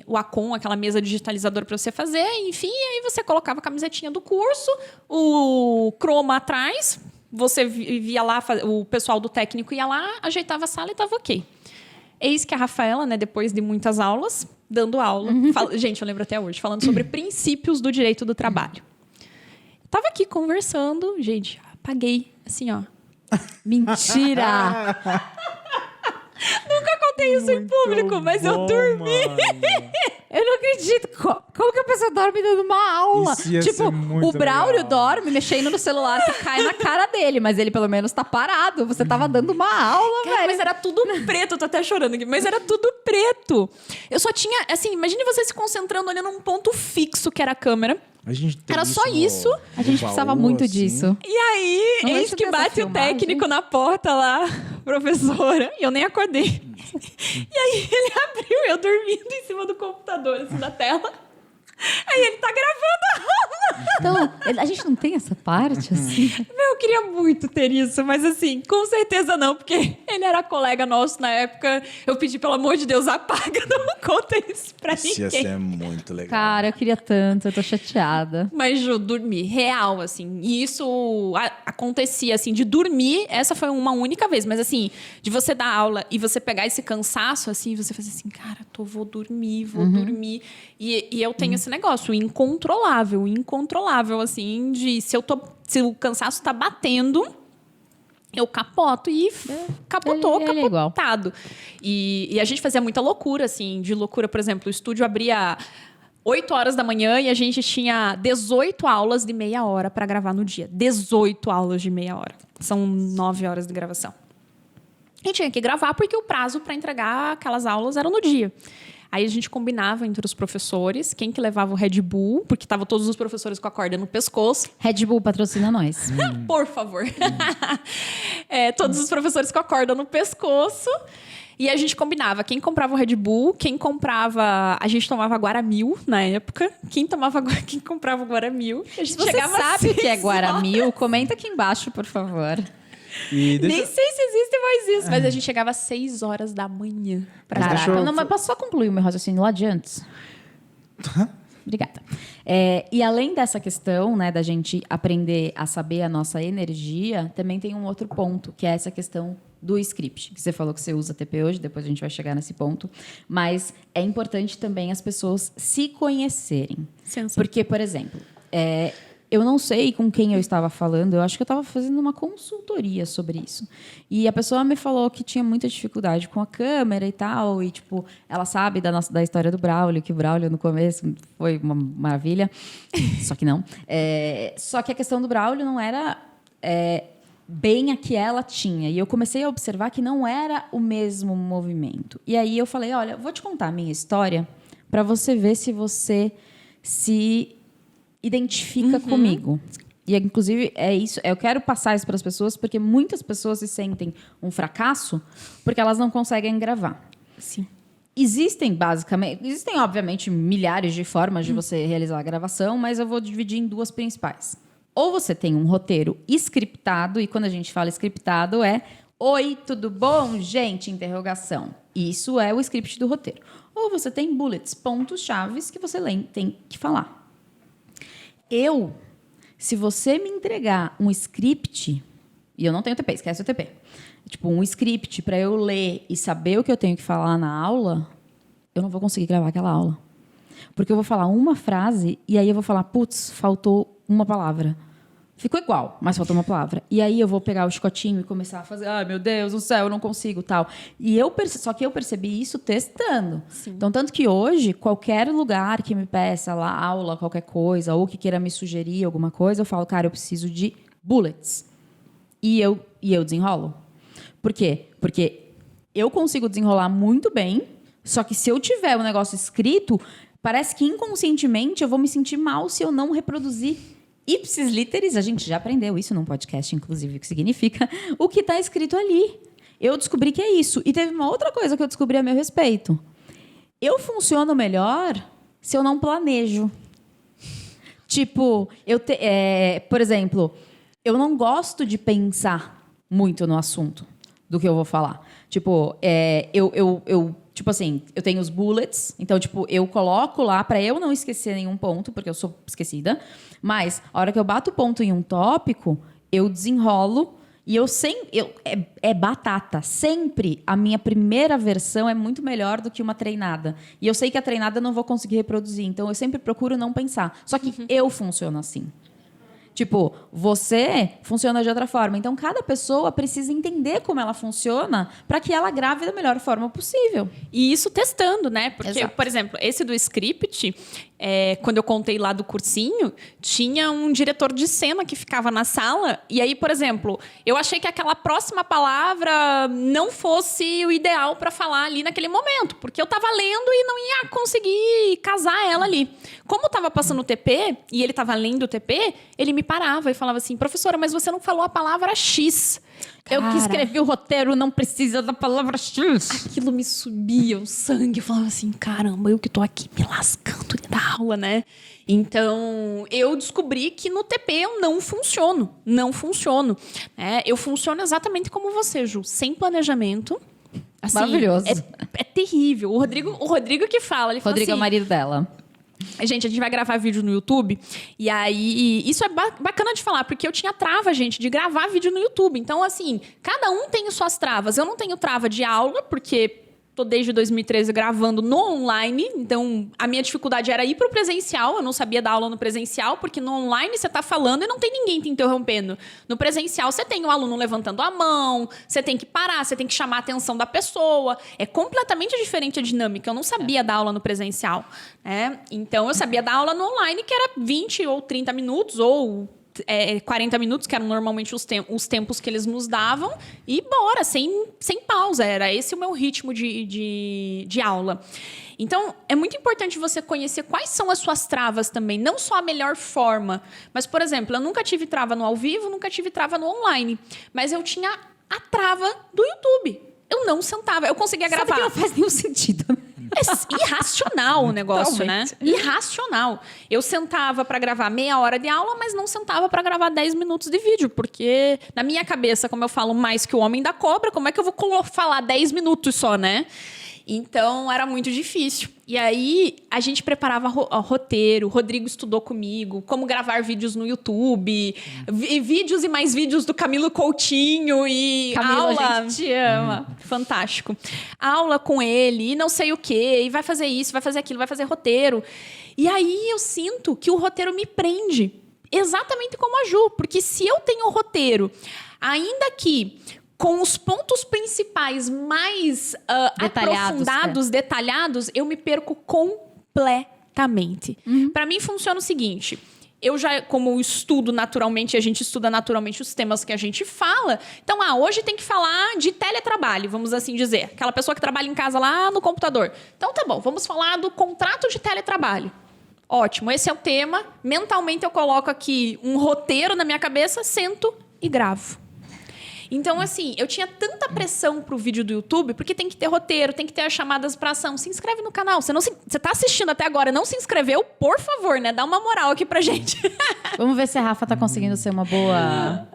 o Acom, aquela mesa digitalizadora para você fazer, enfim, aí você colocava a camisetinha do curso, o croma atrás, você via lá, o pessoal do técnico ia lá, ajeitava a sala e estava ok. Eis que a Rafaela, né, depois de muitas aulas, dando aula, gente, eu lembro até hoje, falando sobre princípios do direito do trabalho. Tava aqui conversando, gente, apaguei, assim, ó. Mentira! Nunca contei isso em público, mas eu dormi. Eu não acredito. Como que a pessoa dorme dando uma aula? Tipo, o Braulio dorme mexendo no celular que cai na cara dele, mas ele pelo menos tá parado. Você tava dando uma aula, velho. Mas era tudo preto, eu tô até chorando aqui, mas era tudo preto. Eu só tinha, assim, imagine você se concentrando olhando um ponto fixo que era a câmera. Era só isso. A gente precisava muito disso. E aí, eis que bate o técnico na porta lá, professora, e eu nem acordei. E aí ele abriu, eu dormindo em cima do computador, assim, da tela. Aí ele tá gravando a aula. Então, a gente não tem essa parte, assim? Eu queria muito ter isso, mas assim, com certeza não, porque ele era colega nosso na época. Eu pedi, pelo amor de Deus, apaga, não conta isso pra ninguém. Isso ia ser muito legal. Cara, eu queria tanto, eu tô chateada. Mas, Ju, dormi, real, assim. E isso acontecia, assim, de dormir, essa foi uma única vez. Mas, assim, de você dar aula e você pegar esse cansaço, assim, você fazer assim, cara, vou dormir. E eu tenho esse negócio, incontrolável, assim, de se o cansaço tá batendo, eu capoto e capotou, ele é igual. capotado. E a gente fazia muita loucura, assim, por exemplo, o estúdio abria 8 horas da manhã e a gente tinha 18 aulas de meia hora para gravar no dia. 18 aulas de meia hora. São 9 horas de gravação. E tinha que gravar porque o prazo para entregar aquelas aulas era no dia. Aí a gente combinava entre os professores quem que levava o Red Bull, porque estavam todos os professores com a corda no pescoço. Red Bull patrocina nós. Por favor. Todos os professores com a corda no pescoço. E a gente combinava quem comprava o Red Bull, quem comprava... A gente tomava Guaramil na época. Quem comprava o Guaramil. A gente Você sabe o que é Guaramil? Comenta aqui embaixo, por favor. Nem sei se existe mais isso, mas a gente chegava às 6 horas da manhã. Caraca, não, mas posso só concluir o meu raciocínio lá de antes? Obrigada. E além dessa questão, né, da gente aprender a saber a nossa energia, também tem um outro ponto, que é essa questão do script. Que você falou que você usa TP hoje, depois a gente vai chegar nesse ponto. Mas é importante também as pessoas se conhecerem. Porque, por exemplo... eu não sei com quem eu estava falando, eu acho que eu estava fazendo uma consultoria sobre isso. E a pessoa me falou que tinha muita dificuldade com a câmera e tal, e, tipo, ela sabe da história do Braulio, que o Braulio, no começo, foi uma maravilha, só que não. Só que a questão do Braulio não era bem a que ela tinha. E eu comecei a observar que não era o mesmo movimento. E aí eu falei, olha, vou te contar a minha história para você ver se você se identifica comigo. E, inclusive, é isso. Eu quero passar isso para as pessoas, porque muitas pessoas se sentem um fracasso porque elas não conseguem gravar. Sim. Existem, obviamente, milhares de formas de você realizar a gravação, mas eu vou dividir em duas principais. Ou você tem um roteiro scriptado, e quando a gente fala scriptado Oi, tudo bom, gente? Interrogação. Isso é o script do roteiro. Ou você tem bullets, pontos-chaves que você tem que falar. Se você me entregar um script, e eu não tenho TP, esquece o TP. Tipo, um script para eu ler e saber o que eu tenho que falar na aula, eu não vou conseguir gravar aquela aula. Porque eu vou falar uma frase e aí eu vou falar, putz, faltou uma palavra. Ficou igual, mas faltou uma palavra. E aí eu vou pegar o chicotinho e começar a fazer, ai, meu Deus do céu, eu não consigo, tal. Só que eu percebi isso testando. Sim. Então, tanto que hoje, qualquer lugar que me peça lá, aula, qualquer coisa, ou que queira me sugerir alguma coisa, eu falo, cara, eu preciso de bullets. E eu desenrolo. Por quê? Porque eu consigo desenrolar muito bem, só que se eu tiver um negócio escrito, parece que inconscientemente eu vou me sentir mal se eu não reproduzir ipsis literis. A gente já aprendeu isso num podcast, inclusive, o que significa o que está escrito ali. Eu descobri que é isso. E teve uma outra coisa que eu descobri a meu respeito. Eu funciono melhor se eu não planejo. Tipo, por exemplo, eu não gosto de pensar muito no assunto do que eu vou falar. Tipo, tipo assim, eu tenho os bullets, então, tipo, eu coloco lá para eu não esquecer nenhum ponto, porque eu sou esquecida, mas a hora que eu bato o ponto em um tópico, eu desenrolo e é batata. Sempre a minha primeira versão é muito melhor do que uma treinada. E eu sei que a treinada eu não vou conseguir reproduzir, então eu sempre procuro não pensar. Só que eu funciono assim. Tipo, você funciona de outra forma. Então, cada pessoa precisa entender como ela funciona para que ela grave da melhor forma possível. E isso testando, né? Porque, Exato. Por exemplo, esse do script, quando eu contei lá do cursinho, tinha um diretor de cena que ficava na sala. E aí, por exemplo, eu achei que aquela próxima palavra não fosse o ideal para falar ali naquele momento. Porque eu tava lendo e não ia conseguir casar ela ali. Como tava passando o TP, e ele tava lendo o TP, ele me parava e falava assim, professora, mas você não falou a palavra X. Cara, eu que escrevi o roteiro, não precisa da palavra X. Aquilo me subia o sangue. Eu falava assim, caramba, eu que tô aqui me lascando da aula, né? Então, eu descobri que no TP eu não funciono. Não funciono. Eu funciono exatamente como você, Ju. Sem planejamento. Assim, maravilhoso. É terrível. O Rodrigo que fala. Ele fala Rodrigo é o marido dela. Gente, a gente vai gravar vídeo no YouTube. E aí, isso é bacana de falar, porque eu tinha trava, gente, de gravar vídeo no YouTube. Então, assim, cada um tem suas travas. Eu não tenho trava de aula, porque tô desde 2013 gravando no online. Então, a minha dificuldade era ir pro presencial. Eu não sabia dar aula no presencial, porque no online você tá falando e não tem ninguém te interrompendo. No presencial, você tem o aluno levantando a mão, você tem que parar, você tem que chamar a atenção da pessoa. É completamente diferente a dinâmica. Eu não sabia dar aula no presencial. Então, eu sabia dar aula no online, que era 20 ou 30 minutos, ou 40 minutos, que eram normalmente os tempos que eles nos davam, e bora, sem pausa. Era esse o meu ritmo de aula. Então, é muito importante você conhecer quais são as suas travas também. Não só a melhor forma. Mas, por exemplo, eu nunca tive trava no ao vivo, nunca tive trava no online. Mas eu tinha a trava do YouTube. Eu não sentava. Eu conseguia gravar. Sabe que não faz nenhum sentido, né? É irracional o negócio, né? Irracional. Eu sentava para gravar meia hora de aula, mas não sentava para gravar 10 minutos de vídeo, porque na minha cabeça, como eu falo mais que o homem da cobra, como é que eu vou falar 10 minutos só, né? Então, era muito difícil. E aí, a gente preparava roteiro, o Rodrigo estudou comigo, como gravar vídeos no YouTube, vídeos e mais vídeos do Camilo Coutinho e Camilo, aula. a gente te ama. Fantástico. Aula com ele e não sei o quê, e vai fazer isso, vai fazer aquilo, vai fazer roteiro. E aí, eu sinto que o roteiro me prende. exatamente como a Ju, porque se eu tenho o roteiro, ainda que com os pontos principais mais aprofundados, detalhados, eu me perco completamente. Para mim funciona o seguinte... Eu já, como eu estudo naturalmente, a gente estuda naturalmente os temas que a gente fala. Então, hoje tem que falar de teletrabalho, vamos assim dizer. Aquela pessoa que trabalha em casa lá no computador. Então, tá bom, vamos falar do contrato de teletrabalho. Ótimo, esse é o tema. Mentalmente, eu coloco aqui um roteiro na minha cabeça, sento e gravo. Então, assim, eu tinha tanta pressão pro vídeo do YouTube, porque tem que ter roteiro, tem que ter as chamadas pra ação. Se inscreve no canal. Você tá assistindo até agora, não se inscreveu? Por favor, né? Dá uma moral aqui pra gente. Vamos ver se a Rafa tá conseguindo ser uma boa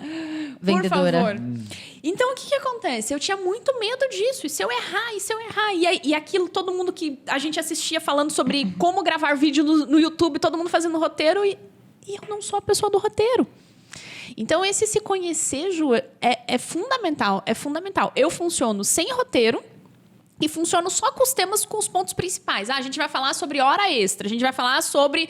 vendedora. Por favor. Então, o que acontece? Eu tinha muito medo disso. E se eu errar? E aquilo, todo mundo que a gente assistia falando sobre como gravar vídeo no YouTube, todo mundo fazendo roteiro, e eu não sou a pessoa do roteiro. Então, esse se conhecer, Ju, é fundamental. É fundamental. Eu funciono sem roteiro e funciono só com os temas, com os pontos principais. A gente vai falar sobre hora extra. A gente vai falar sobre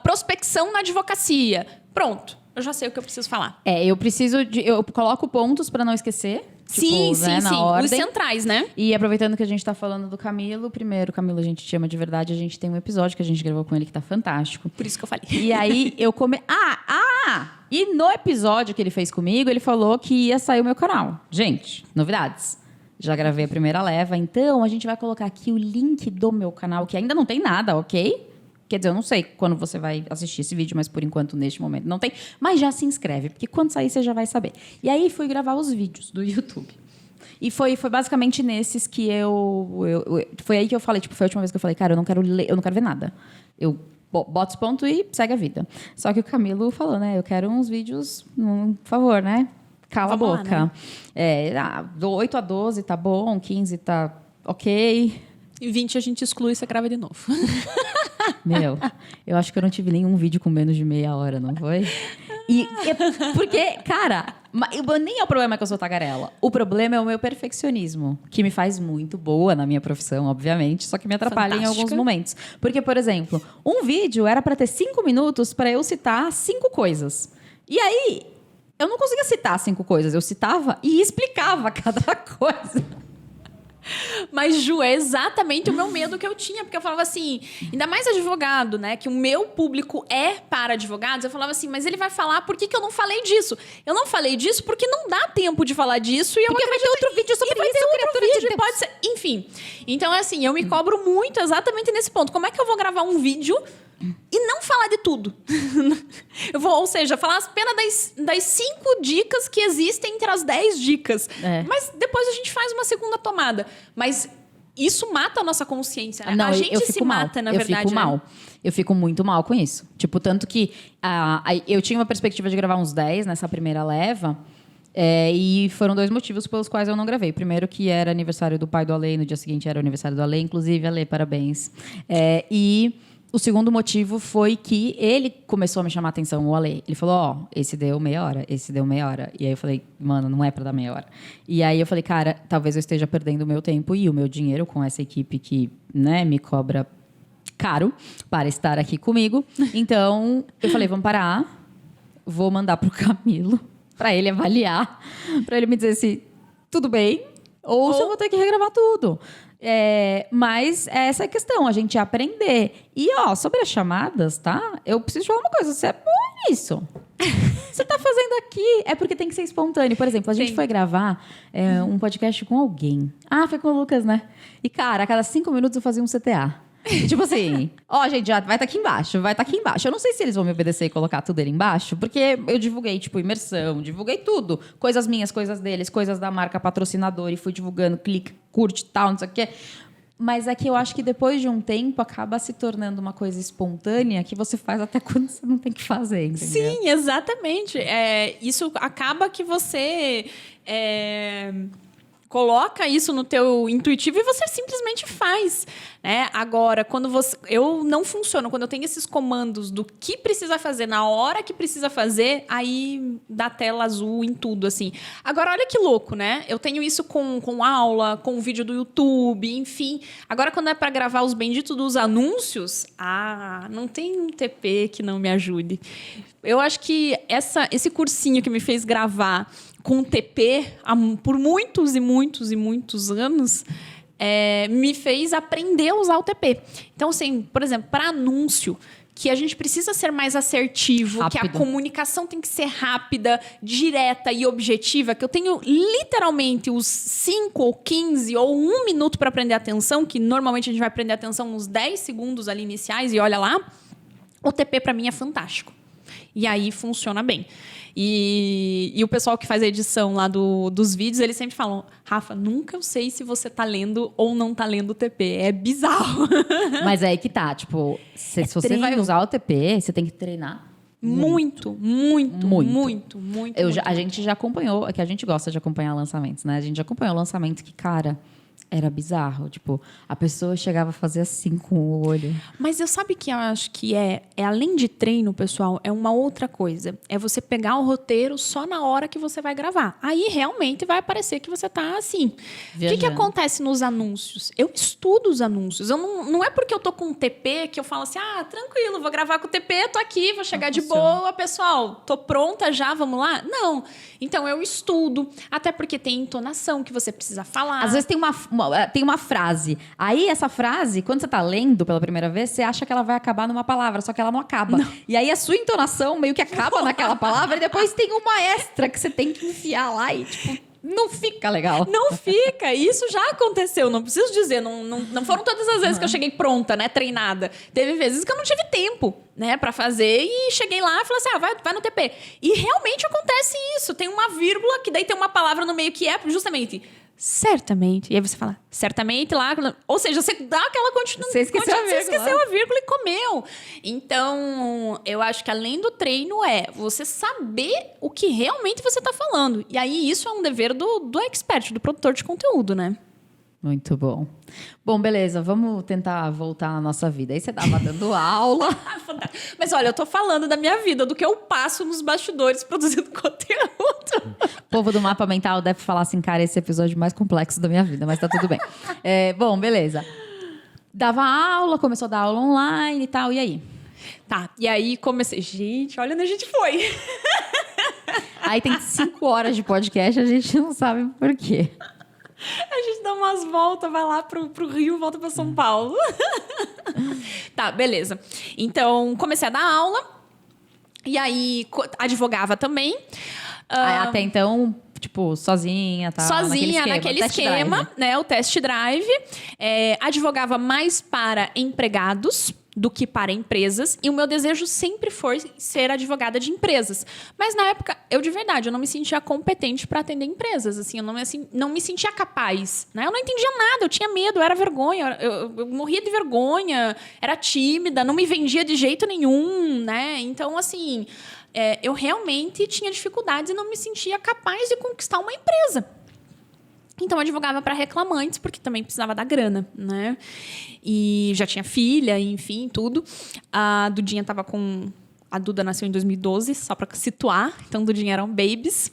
prospecção na advocacia. Pronto. Eu já sei o que eu preciso falar. Eu coloco pontos para não esquecer. Sim. Na ordem. Os centrais, né? E aproveitando que a gente tá falando do Camilo, primeiro, Camilo a gente te ama de verdade, a gente tem um episódio que a gente gravou com ele que tá fantástico. Por isso que eu falei. E aí eu E no episódio que ele fez comigo, ele falou que ia sair o meu canal. Gente, novidades. Já gravei a primeira leva, então a gente vai colocar aqui o link do meu canal, que ainda não tem nada, ok? Quer dizer, eu não sei quando você vai assistir esse vídeo, mas por enquanto, neste momento, não tem. Mas já se inscreve, porque quando sair, você já vai saber. E aí, fui gravar os vídeos do YouTube. E foi basicamente nesses que foi aí que eu falei, foi a última vez que eu falei, cara, eu não quero ver nada. Eu boto os pontos e segue a vida. Só que o Camilo falou, né? Eu quero uns vídeos, por favor, né? Cala a boca. Lá, né? Do 8 a 12 tá bom, 15 tá ok. E 20 a gente exclui e você grava de novo. Meu, eu acho que eu não tive nenhum vídeo com menos de meia hora, não foi? Porque, cara, nem é o problema que eu sou tagarela. O problema é o meu perfeccionismo, que me faz muito boa na minha profissão, obviamente, só que me atrapalha em alguns momentos. Porque, por exemplo, um vídeo era para ter 5 minutos para eu citar 5 coisas. E aí, eu não conseguia citar 5 coisas. Eu citava e explicava cada coisa. Mas, Ju, é exatamente o meu medo que eu tinha. Porque eu falava assim, ainda mais advogado, né? Que o meu público é para advogados. Eu falava assim, mas ele vai falar, por que eu não falei disso? Eu não falei disso porque não dá tempo de falar disso. E porque vai ter outro vídeo sobre isso, criatura de Deus. Pode ser, enfim. Então, assim, eu me cobro muito exatamente nesse ponto. Como é que eu vou gravar um vídeo e não falar de tudo? Ou seja, falar apenas das 5 dicas que existem entre as 10 dicas. Mas depois a gente faz uma segunda tomada. Mas isso mata a nossa consciência, né? Não, a gente se mal. mata, na verdade. Eu fico mal. Eu fico muito mal com isso. Tipo, tanto que eu tinha uma perspectiva de gravar uns 10 nessa primeira leva. E foram 2 motivos pelos quais eu não gravei. Primeiro, que era aniversário do pai do Ale, no dia seguinte era o aniversário do Ale. Inclusive, Ale, parabéns. E o segundo motivo foi que ele começou a me chamar a atenção, o Ale. Ele falou, esse deu meia hora, esse deu meia hora. E aí eu falei, mano, não é pra dar meia hora. E aí eu falei, cara, talvez eu esteja perdendo o meu tempo e o meu dinheiro com essa equipe que, né, me cobra caro para estar aqui comigo. Então, eu falei, vamos parar, vou mandar pro Camilo, para ele avaliar, para ele me dizer se tudo bem ou se eu vou ter que regravar tudo. Mas essa é a questão, a gente aprender. E, sobre as chamadas, tá? Eu preciso falar uma coisa, você é boa nisso. Você tá fazendo aqui, é porque tem que ser espontâneo. Por exemplo, a gente foi gravar um podcast com alguém. Foi com o Lucas, né? E, cara, a cada 5 minutos eu fazia um CTA. E, tipo assim, gente, já vai estar aqui embaixo, vai estar aqui embaixo. Eu não sei se eles vão me obedecer e colocar tudo ali embaixo, porque eu divulguei, tipo, imersão, divulguei tudo. Coisas minhas, coisas deles, coisas da marca patrocinador, e fui divulgando, clique, curte, tal, não sei o quê. Mas é que eu acho que depois de um tempo acaba se tornando uma coisa espontânea que você faz até quando você não tem que fazer, entendeu? Sim, exatamente. Isso acaba que você... coloca isso no teu intuitivo e você simplesmente faz, né? Agora, eu não funciono, quando eu tenho esses comandos do que precisa fazer na hora que precisa fazer, aí dá tela azul em tudo, assim. Agora, olha que louco, né? Eu tenho isso com aula, com vídeo do YouTube, enfim. Agora, quando é para gravar os benditos dos anúncios, não tem um TP que não me ajude. Eu acho que esse cursinho que me fez gravar com TP por muitos e muitos e muitos anos, me fez aprender a usar o TP. Então, assim, por exemplo, para anúncio, que a gente precisa ser mais assertivo, rápido. Que a comunicação tem que ser rápida, direta e objetiva, que eu tenho literalmente os 5 ou 15 ou 1 minuto para prender atenção, que normalmente a gente vai prender atenção nos 10 segundos ali iniciais, e olha lá, o TP para mim é fantástico. E aí funciona bem. E o pessoal que faz a edição lá dos vídeos, eles sempre falam: Rafa, nunca eu sei se você tá lendo ou não tá lendo o TP. É bizarro. Mas é aí que tá, tipo, se você vai usar o TP, você tem que treinar. Muito. A gente já acompanhou, é que a gente gosta de acompanhar lançamentos, né? A gente já acompanhou o lançamento que, cara, era bizarro. Tipo, a pessoa chegava a fazer assim com o olho. Mas eu sabe que eu acho que é além de treino, pessoal, é uma outra coisa. É você pegar o roteiro só na hora que você vai gravar. Aí realmente vai parecer que você tá assim. O que acontece nos anúncios? Eu estudo os anúncios. Não é porque eu tô com um TP que eu falo assim, tranquilo, vou gravar com o TP, tô aqui, vou chegar de boa, pessoal, tô pronta já, vamos lá? Não. Então eu estudo, até porque tem entonação que você precisa falar. Às vezes tem uma frase. Aí, essa frase, quando você tá lendo pela primeira vez, você acha que ela vai acabar numa palavra, só que ela não acaba. Não. E aí, a sua entonação meio que acaba naquela palavra e depois tem uma extra que você tem que enfiar lá e, tipo, não fica legal. Não fica. Isso já aconteceu. Não preciso dizer. Não foram todas as vezes que eu cheguei pronta, né? Treinada. Teve vezes que eu não tive tempo, né? Pra fazer. E cheguei lá e falei assim, vai no TP. E realmente acontece isso. Tem uma vírgula, que daí tem uma palavra no meio que é justamente... certamente. E aí você fala, certamente lá... Ou seja, você dá aquela continuação. Você esqueceu a vírgula e comeu. Então, eu acho que além do treino você saber o que realmente você está falando. E aí, isso é um dever do expert, do produtor de conteúdo, né? Muito bom. Bom, beleza, vamos tentar voltar à nossa vida. Aí você tava dando aula. Mas olha, eu tô falando da minha vida, do que eu passo nos bastidores produzindo conteúdo. O povo do Mapa Mental deve falar assim, cara, esse episódio mais complexo da minha vida, mas tá tudo bem. Bom, beleza. Dava aula, começou a dar aula online e tal, e aí? Tá, e aí comecei... Gente, olha onde a gente foi. Aí tem 5 horas de podcast, a gente não sabe por quê. A gente dá umas voltas, vai lá pro Rio, volta pra São Paulo. Tá, beleza. Então, comecei a dar aula. E aí, advogava também. Até então, tipo, sozinha, tá? Sozinha, naquele esquema, né? O test drive. Advogava mais para empregados do que para empresas. E o meu desejo sempre foi ser advogada de empresas. Mas na época, eu não me sentia competente para atender empresas. Assim, eu não me sentia capaz. Né? Eu não entendia nada, eu tinha medo, eu era vergonha. Eu morria de vergonha, era tímida, não me vendia de jeito nenhum. Né? Então, assim, eu realmente tinha dificuldades e não me sentia capaz de conquistar uma empresa. Então, eu advogava para reclamantes, porque também precisava da grana, né? E já tinha filha, enfim, tudo. A Dudinha estava com... A Duda nasceu em 2012, só para situar. Então, Dudinha eram babies.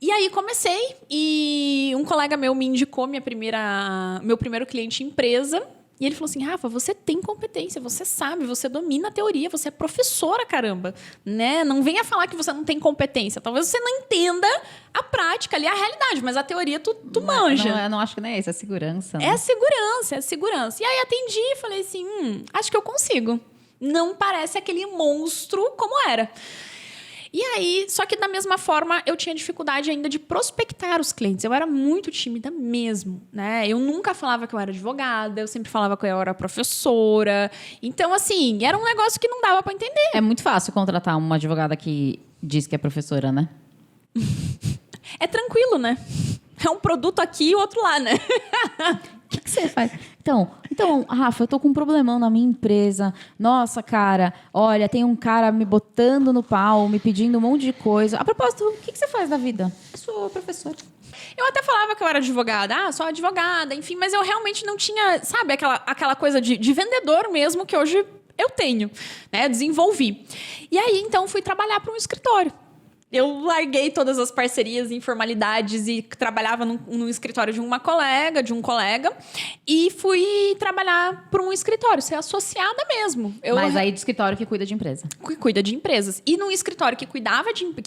E aí, comecei. E um colega meu me indicou meu primeiro cliente empresa. E ele falou assim, Rafa, você tem competência, você sabe, você domina a teoria, você é professora, caramba. Né? Não venha falar que você não tem competência. Talvez você não entenda a prática ali, a realidade, mas a teoria tu manja. Eu não acho que nem é isso, é segurança. Né? É segurança. E aí atendi e falei assim, acho que eu consigo. Não parece aquele monstro como era. E aí, só que da mesma forma, eu tinha dificuldade ainda de prospectar os clientes. Eu era muito tímida mesmo, né? Eu nunca falava que eu era advogada, eu sempre falava que eu era professora. Então, assim, era um negócio que não dava pra entender. É muito fácil contratar uma advogada que diz que é professora, né? É tranquilo, né? É um produto aqui e outro lá, né? O que você faz? Então, Então, Rafa, eu tô com um problemão na minha empresa. Nossa, cara, olha, tem um cara me botando no pau, me pedindo um monte de coisa. A propósito, o que você faz da vida? Eu sou professora. Eu até falava que eu era advogada. Sou advogada, enfim. Mas eu realmente não tinha, sabe, aquela coisa de vendedor mesmo que hoje eu tenho, né? Desenvolvi. E aí, então, fui trabalhar para um escritório. Eu larguei todas as parcerias e informalidades e trabalhava no escritório de um colega, e fui trabalhar para um escritório, ser associada mesmo. Mas aí do escritório que cuida de empresa. Que cuida de empresas. E num escritório que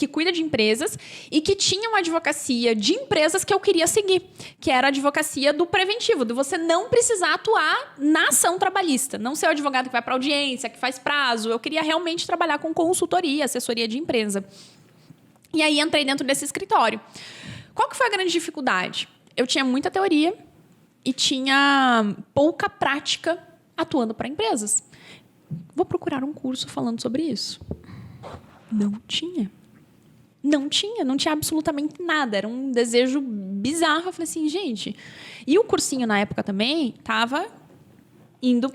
cuida de empresas e que tinha uma advocacia de empresas que eu queria seguir, que era a advocacia do preventivo, de você não precisar atuar na ação trabalhista, não ser o advogado que vai para audiência, que faz prazo. Eu queria realmente trabalhar com consultoria, assessoria de empresa. E aí entrei dentro desse escritório. Qual que foi a grande dificuldade? Eu tinha muita teoria e tinha pouca prática atuando para empresas. Vou procurar um curso falando sobre isso. Não tinha absolutamente nada. Era um desejo bizarro. Eu falei assim, gente... E o cursinho, na época, também estava indo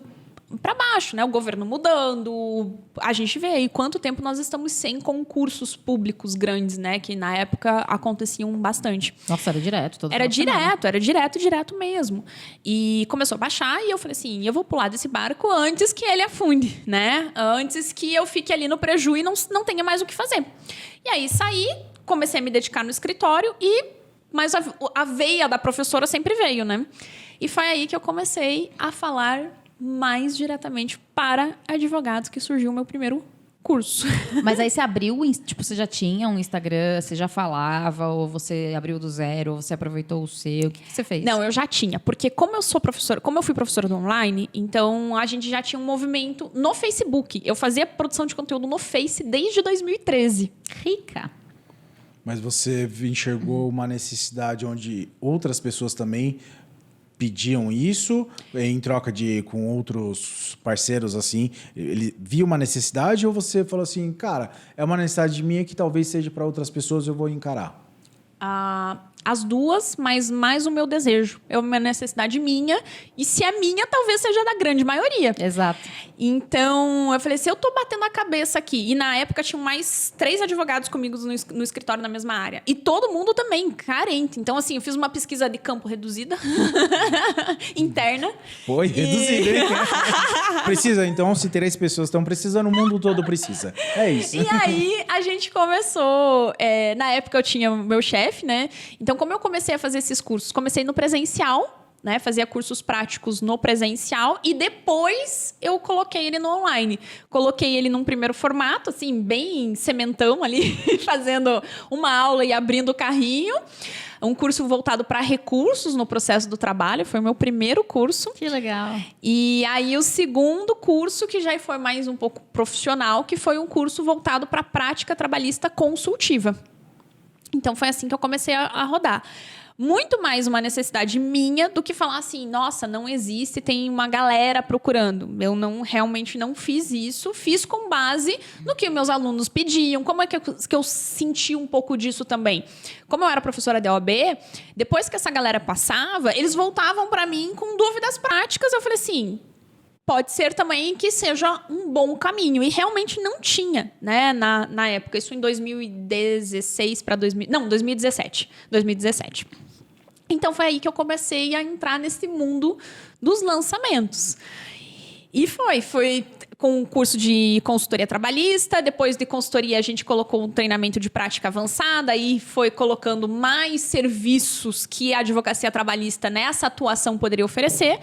para baixo, né? O governo mudando. A gente vê aí quanto tempo nós estamos sem concursos públicos grandes, né? Que na época aconteciam bastante. Nossa, era direto. Era direto mesmo. E começou a baixar e eu falei assim, eu vou pular desse barco antes que ele afunde, né? Antes que eu fique ali no preju e não tenha mais o que fazer. E aí saí, comecei a me dedicar no escritório mas a veia da professora sempre veio, né? E foi aí que eu comecei a falar mais diretamente para advogados, que surgiu o meu primeiro curso. Mas aí você abriu, tipo, você já tinha um Instagram, você já falava, ou você abriu do zero, ou você aproveitou o seu, o que você fez? Não, eu já tinha, porque como eu fui professora do online, então a gente já tinha um movimento no Facebook. Eu fazia produção de conteúdo no Face desde 2013. Rica. Mas você enxergou uma necessidade onde outras pessoas também pediam isso em troca com outros parceiros, assim? Ele viu uma necessidade ou você falou assim, cara, é uma necessidade minha que talvez seja para outras pessoas, eu vou encarar? As duas, mas mais o meu desejo. É uma necessidade minha. E se é minha, talvez seja da grande maioria. Exato. Então, eu falei, se eu tô batendo a cabeça aqui... E na época, tinham mais 3 advogados comigo no escritório na mesma área. E todo mundo também, carente. Então, assim, eu fiz uma pesquisa de campo reduzida. Interna. Foi reduzida, hein? Precisa, então, se 3 pessoas estão precisando, o mundo todo precisa. É isso. E aí, a gente começou... na época, eu tinha o meu chefe, né? Então, como eu comecei a fazer esses cursos? Comecei no presencial, né? Fazia cursos práticos no presencial e depois eu coloquei ele no online. Coloquei ele num primeiro formato, assim, bem sementão ali, fazendo uma aula e abrindo o carrinho. Um curso voltado para recursos no processo do trabalho. Foi o meu primeiro curso. Que legal. E aí, o segundo curso, que já foi mais um pouco profissional, que foi um curso voltado para a prática trabalhista consultiva. Então, foi assim que eu comecei a rodar. Muito mais uma necessidade minha do que falar assim, nossa, não existe, tem uma galera procurando. Eu realmente não fiz isso. Fiz com base no que meus alunos pediam. Como é que eu senti um pouco disso também? Como eu era professora de OAB, depois que essa galera passava, eles voltavam para mim com dúvidas práticas. Eu falei assim... Pode ser também que seja um bom caminho. E realmente não tinha, né? Na época. Isso em 2016 para 2017. 2017. Então, foi aí que eu comecei a entrar nesse mundo dos lançamentos. E foi com um curso de consultoria trabalhista. Depois de consultoria, a gente colocou um treinamento de prática avançada. E foi colocando mais serviços que a advocacia trabalhista nessa atuação poderia oferecer.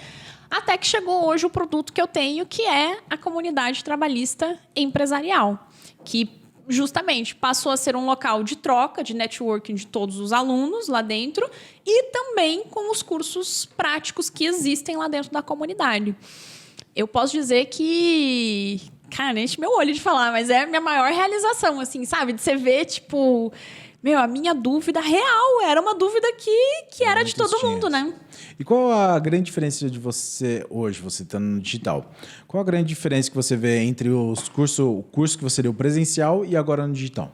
Até que chegou hoje o produto que eu tenho, que é a comunidade trabalhista empresarial, que justamente passou a ser um local de troca, de networking de todos os alunos lá dentro e também com os cursos práticos que existem lá dentro da comunidade. Eu posso dizer que... Cara, enche meu olho de falar, mas é a minha maior realização, assim, sabe? De você ver, tipo... a minha dúvida real era uma dúvida que era de todo mundo, né? E qual a grande diferença de você hoje, você estando no digital? Qual a grande diferença que você vê entre o curso que você deu presencial e agora no digital?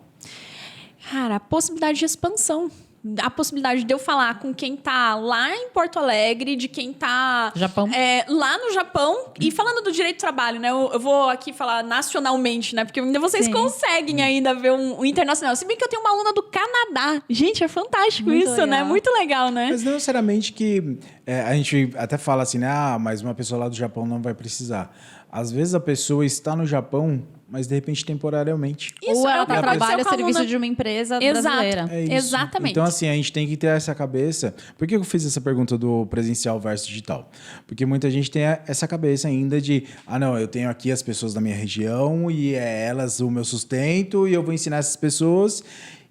Cara, a possibilidade de expansão. a possibilidade de eu falar com quem tá lá em Porto Alegre, de quem tá Japão. Lá no Japão. E falando do direito do trabalho, né? Eu vou aqui falar nacionalmente, né? Porque ainda vocês conseguem ainda ver um internacional. Se bem que eu tenho uma aluna do Canadá. Gente, é fantástico Muito isso, legal. né? Muito legal, né? Mas não necessariamente que a gente até fala assim, né? Mas uma pessoa lá do Japão não vai precisar. Às vezes a pessoa está no Japão, mas de repente temporariamente. Ou ela que aconteceu trabalha a com a serviço aluna- de uma empresa Exato. brasileira. É isso. Exatamente. Então, assim, a gente tem que ter essa cabeça. Por que eu fiz essa pergunta do presencial versus digital? Porque muita gente tem essa cabeça ainda de, não, eu tenho aqui as pessoas da minha região e é elas o meu sustento e eu vou ensinar essas pessoas.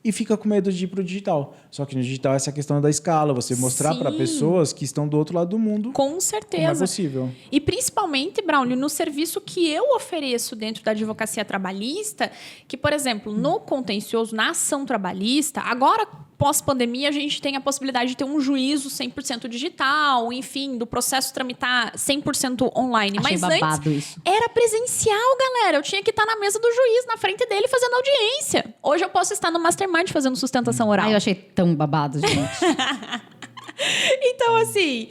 E fica com medo de ir pro digital. Só que no digital essa questão da escala, você mostrar para pessoas que estão do outro lado do mundo Com certeza. como é possível. E principalmente, Braulio, no serviço que eu ofereço dentro da advocacia trabalhista, que, por exemplo, no contencioso, na ação trabalhista, agora, pós-pandemia, a gente tem a possibilidade de ter um juízo 100% digital, enfim, do processo tramitar 100% online. Achei Mas babado antes isso. era presencial, galera. Eu tinha que estar na mesa do juiz, na frente dele, fazendo audiência. Hoje eu posso estar no Mastermind fazendo sustentação oral. Ai, eu achei tão babado, gente. Então, assim,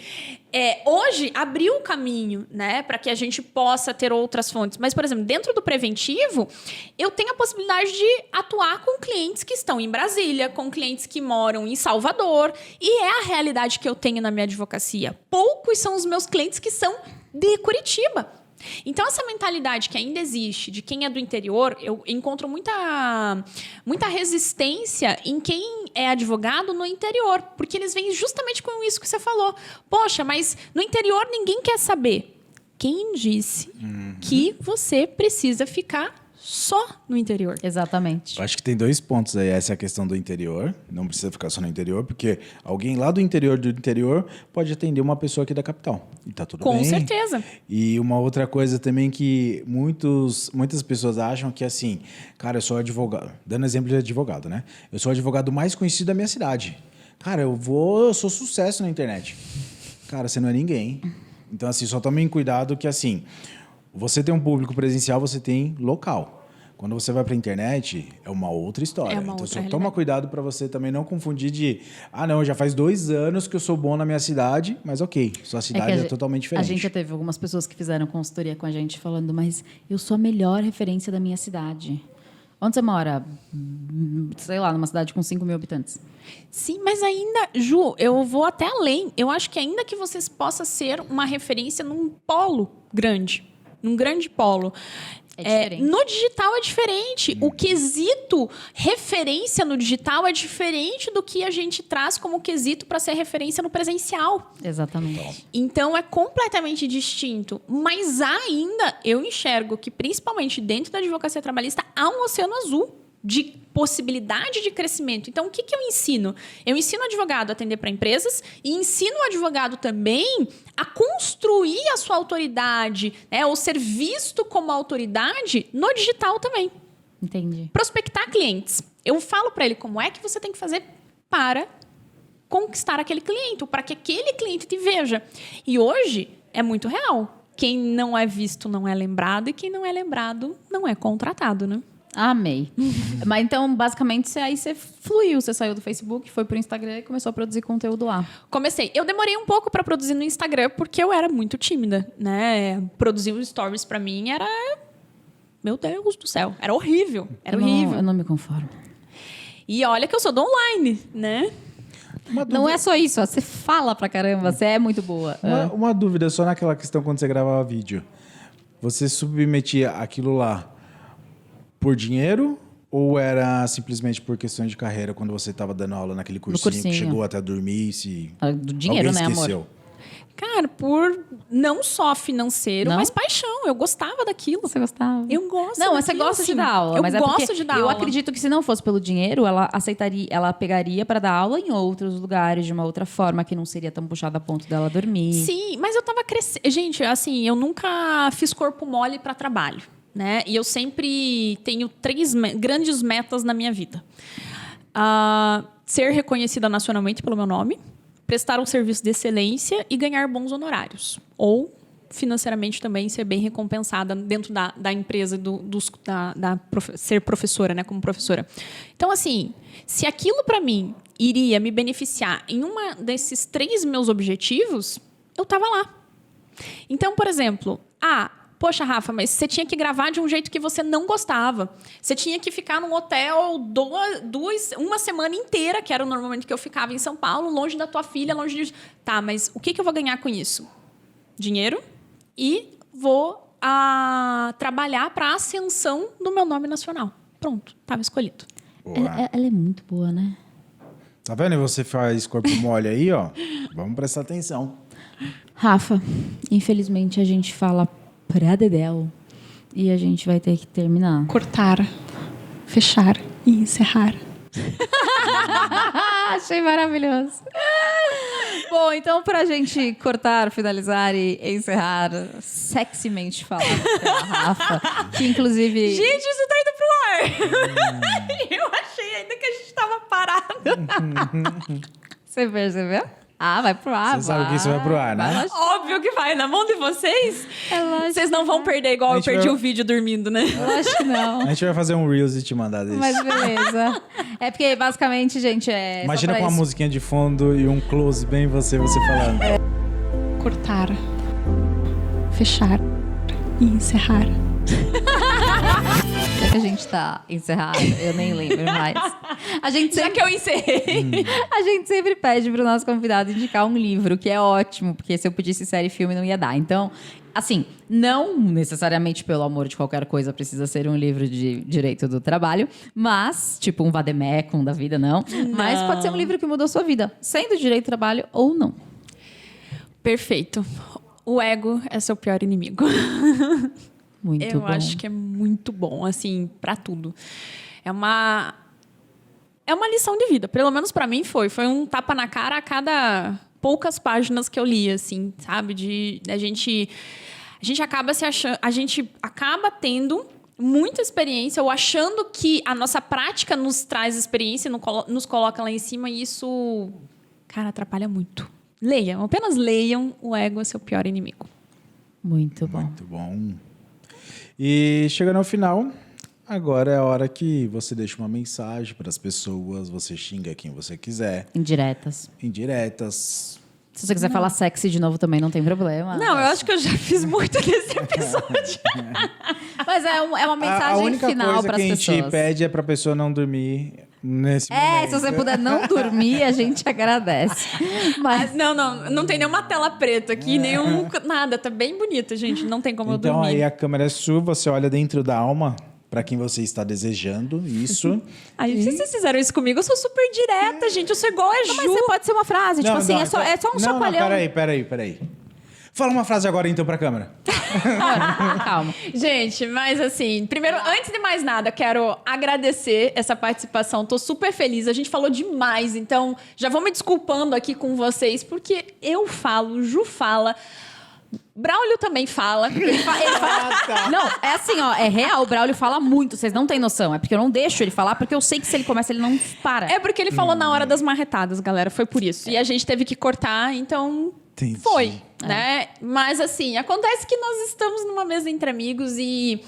hoje abriu o caminho, né, para que a gente possa ter outras fontes. Mas, por exemplo, dentro do preventivo, eu tenho a possibilidade de atuar com clientes que estão em Brasília, com clientes que moram em Salvador, e é a realidade que eu tenho na minha advocacia. Poucos são os meus clientes que são de Curitiba. Então, essa mentalidade que ainda existe de quem é do interior, eu encontro muita resistência em quem é advogado no interior, porque eles vêm justamente com isso que você falou. Poxa, mas no interior ninguém quer saber. Quem disse que você precisa ficar só no interior? Exatamente. Eu acho que tem 2 pontos aí. Essa é a questão do interior. Não precisa ficar só no interior, porque alguém lá do interior pode atender uma pessoa aqui da capital. E tá tudo bem. Com certeza. E uma outra coisa também que muitas pessoas acham que assim, cara, eu sou advogado. Dando exemplo de advogado, né? Eu sou o advogado mais conhecido da minha cidade. Cara, eu sou sucesso na internet. Cara, você não é ninguém. Então, assim, só tomem cuidado que, assim, você tem um público presencial, você tem local. Quando você vai para a internet, é uma outra história. É uma então, outra só realidade. toma cuidado para você também não confundir de... não, já faz 2 anos que eu sou bom na minha cidade, mas ok, sua cidade é totalmente diferente. A gente já teve algumas pessoas que fizeram consultoria com a gente falando, mas eu sou a melhor referência da minha cidade. Onde você mora? Sei lá, numa cidade com 5 mil habitantes. Sim, mas ainda, Ju, eu vou até além. Eu acho que ainda que vocês possam ser uma referência num polo grande, num grande polo. É diferente. No digital é diferente. O quesito referência no digital é diferente do que a gente traz como quesito para ser referência no presencial. Exatamente. Então é completamente distinto. Mas ainda eu enxergo que, principalmente dentro da advocacia trabalhista, há um oceano azul de possibilidade de crescimento. Então, o que eu ensino? Eu ensino o advogado a atender para empresas e ensino o advogado também a construir a sua autoridade, né, ou ser visto como autoridade no digital também. Entendi. Prospectar clientes. Eu falo para ele como é que você tem que fazer para conquistar aquele cliente, ou para que aquele cliente te veja. E hoje é muito real. Quem não é visto não é lembrado, e quem não é lembrado não é contratado, né? Amei. Mas então, basicamente, aí você fluiu. Você saiu do Facebook, foi pro Instagram e começou a produzir conteúdo lá. Comecei. Eu demorei um pouco para produzir no Instagram, porque eu era muito tímida, né? Produzir os stories para mim era... Meu Deus do céu. Era horrível. Era horrível. Eu não me conformo. E olha que eu sou do online, né? Não é só isso, ó, você fala pra caramba, você é muito boa. Uma dúvida só naquela questão quando você gravava vídeo. Você submetia aquilo lá por dinheiro ou era simplesmente por questão de carreira quando você estava dando aula naquele cursinho que chegou até a dormir se Do dinheiro, alguém né, esqueceu? amor? Cara, por não só financeiro, Não? mas paixão. Eu gostava daquilo. Você gostava? Eu gosto Não, mas você daquilo, gosta de sim. dar aula. Eu mas é gosto porque de dar eu aula. acredito que se não fosse pelo dinheiro, ela aceitaria, ela pegaria para dar aula em outros lugares, de uma outra forma, que não seria tão puxada a ponto dela dormir. Sim, mas eu tava crescendo. Gente, assim, eu nunca fiz corpo mole para trabalho, né? E eu sempre tenho 3 grandes metas na minha vida. Ser reconhecida nacionalmente pelo meu nome, prestar um serviço de excelência e ganhar bons honorários. Ou financeiramente também ser bem recompensada dentro da empresa, ser professora, né, como professora. Então, assim, se aquilo para mim iria me beneficiar em uma desses 3 meus objetivos, eu estava lá. Então, por exemplo, poxa, Rafa, mas você tinha que gravar de um jeito que você não gostava. Você tinha que ficar num hotel uma semana inteira, que era normalmente que eu ficava em São Paulo, longe da tua filha, longe de... Tá, mas o que eu vou ganhar com isso? Dinheiro e vou trabalhar para a ascensão do meu nome nacional. Pronto, estava escolhido. Ela é muito boa, né? Tá vendo? E você faz corpo mole aí, ó. Vamos prestar atenção. Rafa, infelizmente a gente fala pra dedéu e a gente vai ter que terminar. Cortar, fechar e encerrar. Achei maravilhoso. Bom, então pra gente cortar, finalizar e encerrar seximente falado pela Rafa, que inclusive... Gente, isso tá indo pro ar! Eu achei ainda que a gente tava parado. Você percebeu? Vai pro ar. Você sabe que isso vai pro ar, né? Óbvio que vai. Na mão de vocês, vocês não vão perder igual eu perdi o vídeo dormindo, né? Eu acho que não. A gente vai fazer um Reels e te mandar desse. Mas beleza. É porque, basicamente, gente, Imagina com uma musiquinha de fundo e um close bem você falando. Cortar, fechar e encerrar. Já que a gente tá encerrado, eu nem lembro mais. Já que eu encerrei. A gente sempre pede pro nosso convidado indicar um livro, que é ótimo, porque se eu pedisse série e filme não ia dar. Então, assim, não necessariamente pelo amor de qualquer coisa precisa ser um livro de direito do trabalho, mas, tipo um vademecum da vida, não. Mas pode ser um livro que mudou sua vida, sendo direito do trabalho ou não. Perfeito. O ego é seu pior inimigo. Muito bom. Eu acho que é muito bom, assim, pra tudo. É uma lição de vida. Pelo menos pra mim foi. Foi um tapa na cara a cada poucas páginas que eu li, assim, sabe? A gente acaba se achando... A gente acaba tendo muita experiência ou achando que a nossa prática nos traz experiência, nos coloca lá em cima e isso, cara, atrapalha muito. Leiam, apenas leiam. O ego é seu pior inimigo. Muito bom. Muito bom. E chegando ao final, agora é a hora que você deixa uma mensagem para as pessoas, você xinga quem você quiser. Indiretas. Se você quiser falar sexy de novo também, não tem problema. Não, eu acho que eu já fiz muito nesse episódio. Mas é uma mensagem final para as pessoas. A única coisa que a gente pede é para a pessoa não dormir nesse momento. Se você puder não dormir, a gente agradece. Mas não tem nenhuma tela preta aqui, nada. Tá bem bonito, gente. Não tem como eu dormir. Então aí a câmera é sua, você olha dentro da alma para quem você está desejando, isso. Aí, se vocês fizeram isso comigo, eu sou super direta, gente. Eu sou igual a Ju. Mas você pode ser uma frase, tipo assim, é só um chacoalhão. Peraí. Fala uma frase agora então pra câmera. Calma. Gente, mas assim, primeiro, antes de mais nada, quero agradecer essa participação. Tô super feliz. A gente falou demais, então já vou me desculpando aqui com vocês, porque eu falo, Ju fala. Braulio também fala. Ele fala. Não, é assim, ó, é real. O Braulio fala muito, vocês não têm noção. É porque eu não deixo ele falar, porque eu sei que se ele começa, ele não para. É porque ele falou na hora das marretadas, galera. Foi por isso. E a gente teve que cortar, então. Entendi. Foi, né? Mas assim, acontece que nós estamos numa mesa entre amigos e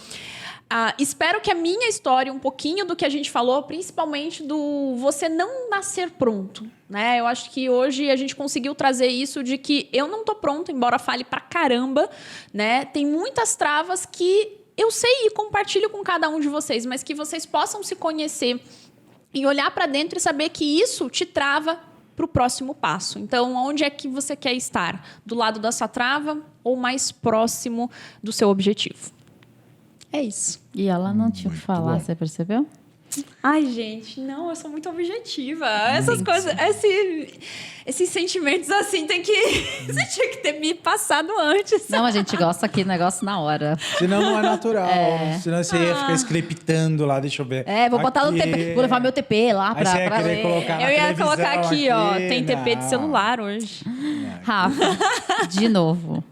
espero que a minha história, um pouquinho do que a gente falou, principalmente do você não nascer pronto, né? Eu acho que hoje a gente conseguiu trazer isso de que eu não tô pronto, embora fale pra caramba, né? Tem muitas travas que eu sei e compartilho com cada um de vocês, mas que vocês possam se conhecer e olhar pra dentro e saber que isso te trava para o próximo passo. Então, onde é que você quer estar? Do lado da sua trava ou mais próximo do seu objetivo? É isso. E ela não tinha o que falar, você percebeu? Ai, gente, não, eu sou muito objetiva. Essas coisas, esses sentimentos assim, você tinha que ter me passado antes. Não, a gente gosta aqui do negócio na hora. Senão não é natural. Senão você ia ficar escrevitando lá, deixa eu ver. Vou botar no TP, vou levar meu TP lá pra ler. Eu ia colocar aqui, ó, tem TP de celular hoje. Rafa, de novo,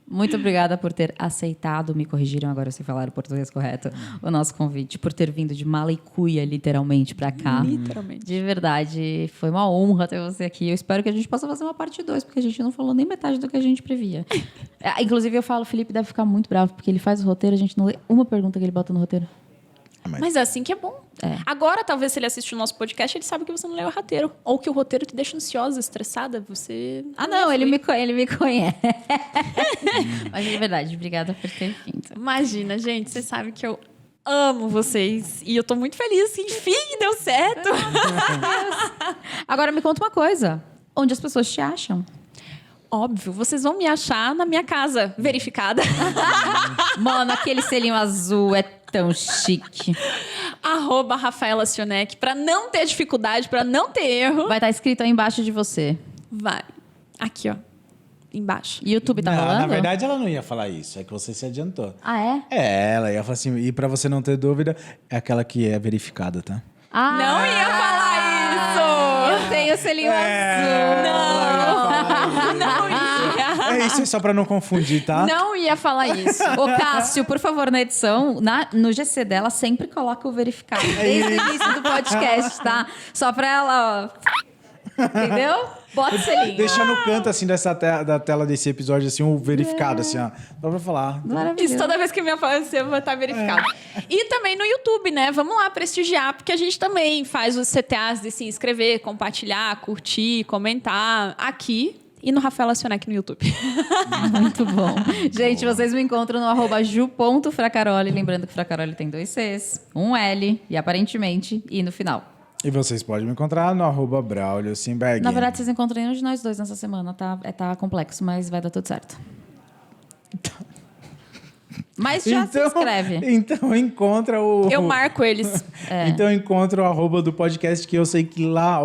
Muito obrigada por ter aceitado, me corrigiram agora se falar o português correto, o nosso convite, por ter vindo de mala e cuia, literalmente, pra cá. Literalmente. De verdade, foi uma honra ter você aqui. Eu espero que a gente possa fazer uma parte 2, porque a gente não falou nem metade do que a gente previa. Inclusive, eu falo, o Felipe deve ficar muito bravo, porque ele faz o roteiro, a gente não lê uma pergunta que ele bota no roteiro. Mas é assim que é bom. Agora, talvez, se ele assiste o nosso podcast, ele sabe que você não leu o roteiro. Ou que o roteiro te deixa ansiosa, estressada. Você... Ele me conhece. Mas é verdade, obrigada por ter vindo. Imagina, gente, vocês sabem que eu amo vocês. E eu tô muito feliz. Enfim, deu certo. Agora me conta uma coisa. Onde as pessoas te acham? Óbvio, vocês vão me achar na minha casa, verificada. Mano, aquele selinho azul é tão chique. @Rafaela Sionek, pra não ter dificuldade, pra não ter erro. Vai estar escrito aí embaixo de você. Vai. Aqui, ó. Embaixo. YouTube tá Não, rolando? na verdade, ela não ia falar isso. É que você se adiantou. Ah, é? Ela ia falar assim, e pra você não ter dúvida, é aquela que é verificada, tá? Ah, Não ia falar isso! Eu tenho o selinho azul. Não ia. É isso, é só pra não confundir, tá? Não ia falar isso. Ô, Cássio, por favor, na edição, no GC dela, sempre coloca o verificado. Desde o início do podcast, tá? Só pra ela, ó. Entendeu? Bota o selinho. Deixa no canto, assim, da tela desse episódio, assim, o verificado, assim, ó. Só pra falar. Maravilhoso. Isso, toda vez que me aparecer, vai estar verificado. E também no YouTube, né? Vamos lá prestigiar, porque a gente também faz os CTAs de se inscrever, compartilhar, curtir, comentar aqui e no Rafaela Sionek no YouTube. Muito bom. Gente, vocês me encontram no @ju.fracaroli. Lembrando que Fracaroli tem 2 Cs, um L e aparentemente I no final. E vocês podem me encontrar no @Braulio Simberg. Na verdade, vocês encontram nenhum de nós dois nessa semana, tá? Tá complexo, mas vai dar tudo certo. Mas já se inscreve. Então encontra o... Eu marco eles. Então encontra o @ do podcast, que eu sei que lá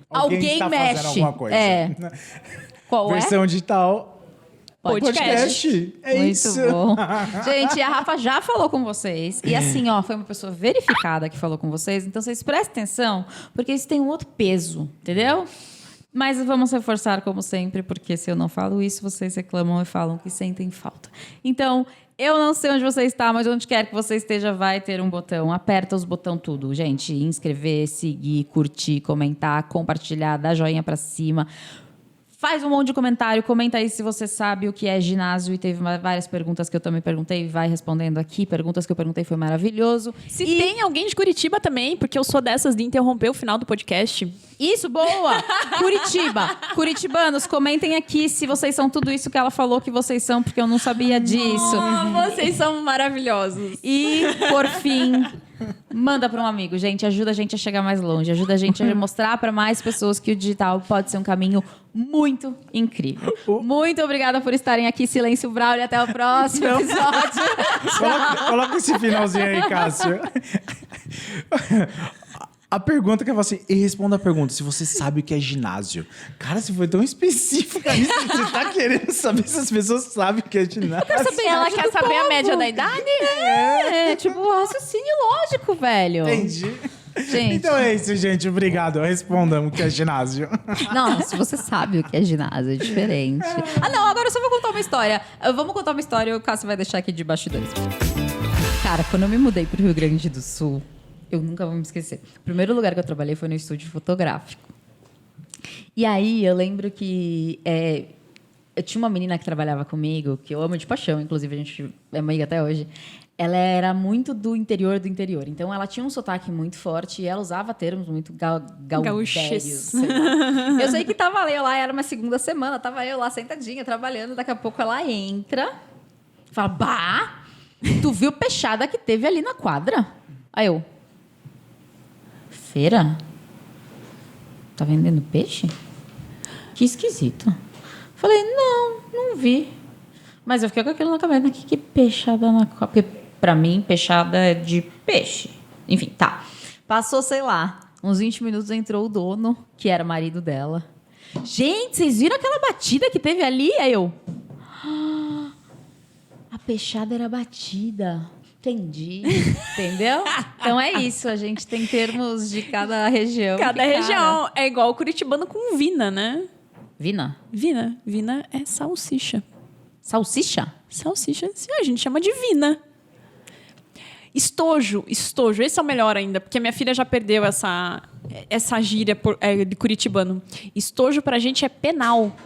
alguém está mexe. fazendo alguma coisa. É. Qual Versão digital... Podcast. É Muito isso. bom. Gente, a Rafa já falou com vocês. E assim, ó, foi uma pessoa verificada que falou com vocês. Então, vocês prestem atenção, porque isso tem um outro peso, entendeu? Mas vamos reforçar, como sempre, porque se eu não falo isso, vocês reclamam e falam que sentem falta. Então, eu não sei onde você está, mas onde quer que você esteja, vai ter um botão. Aperta os botões tudo, gente. Inscrever, seguir, curtir, comentar, compartilhar, dar joinha pra cima. Faz um monte de comentário, comenta aí se você sabe o que é ginásio. E teve várias perguntas que eu também perguntei, vai respondendo aqui. Perguntas que eu perguntei, foi maravilhoso. Se tem alguém de Curitiba também, porque eu sou dessas de interromper o final do podcast. Isso, boa! Curitiba. Curitibanos, comentem aqui se vocês são tudo isso que ela falou que vocês são, porque eu não sabia disso. Vocês são maravilhosos. E, por fim, manda para um amigo, gente. Ajuda a gente a chegar mais longe. Ajuda a gente a mostrar para mais pessoas que o digital pode ser um caminho muito incrível. Muito obrigada por estarem aqui. Silêncio Braulio. Até o próximo episódio. Coloca esse finalzinho aí, Cássio. A pergunta que eu falo assim, e responda a pergunta, se você sabe o que é ginásio. Cara, você foi tão específica nisso. Você tá querendo saber se as pessoas sabem o que é ginásio? Ela quer saber a média da idade? Tipo, raciocínio lógico, velho. Entendi. Gente. Então é isso, gente. Obrigado. Respondam o que é ginásio. Não, se você sabe o que é ginásio, é diferente. Ah, não, agora eu só vou contar uma história. Vamos contar uma história e o Cássio vai deixar aqui de bastidores. Cara, quando eu me mudei pro Rio Grande do Sul, eu nunca vou me esquecer. O primeiro lugar que eu trabalhei foi no estúdio fotográfico. E aí, eu lembro que eu tinha uma menina que trabalhava comigo, que eu amo de paixão, inclusive a gente é amiga até hoje. Ela era muito do interior. Então, ela tinha um sotaque muito forte e ela usava termos muito gaúchos. Eu sei que tava eu lá, era uma segunda semana, tava eu lá sentadinha, trabalhando. Daqui a pouco ela entra, fala, bah, tu viu peixada que teve ali na quadra? Aí eu, feira? Tá vendendo peixe? Que esquisito. Falei, não vi. Mas eu fiquei com aquilo na cabeça, que peixada na quadra? Porque pra mim, peixada é de peixe. Enfim, tá. Passou, sei lá, uns 20 minutos, entrou o dono, que era marido dela. Gente, vocês viram aquela batida que teve ali? Aí eu, a peixada era batida. Entendi. Entendeu? Então é isso, a gente tem termos de cada região. Cada região. É igual o curitibano com vina, né? Vina? Vina é salsicha. Salsicha? Salsicha, sim, a gente chama de vina. Estojo, esse é o melhor ainda, porque minha filha já perdeu essa gíria de curitibano. Estojo pra gente é penal.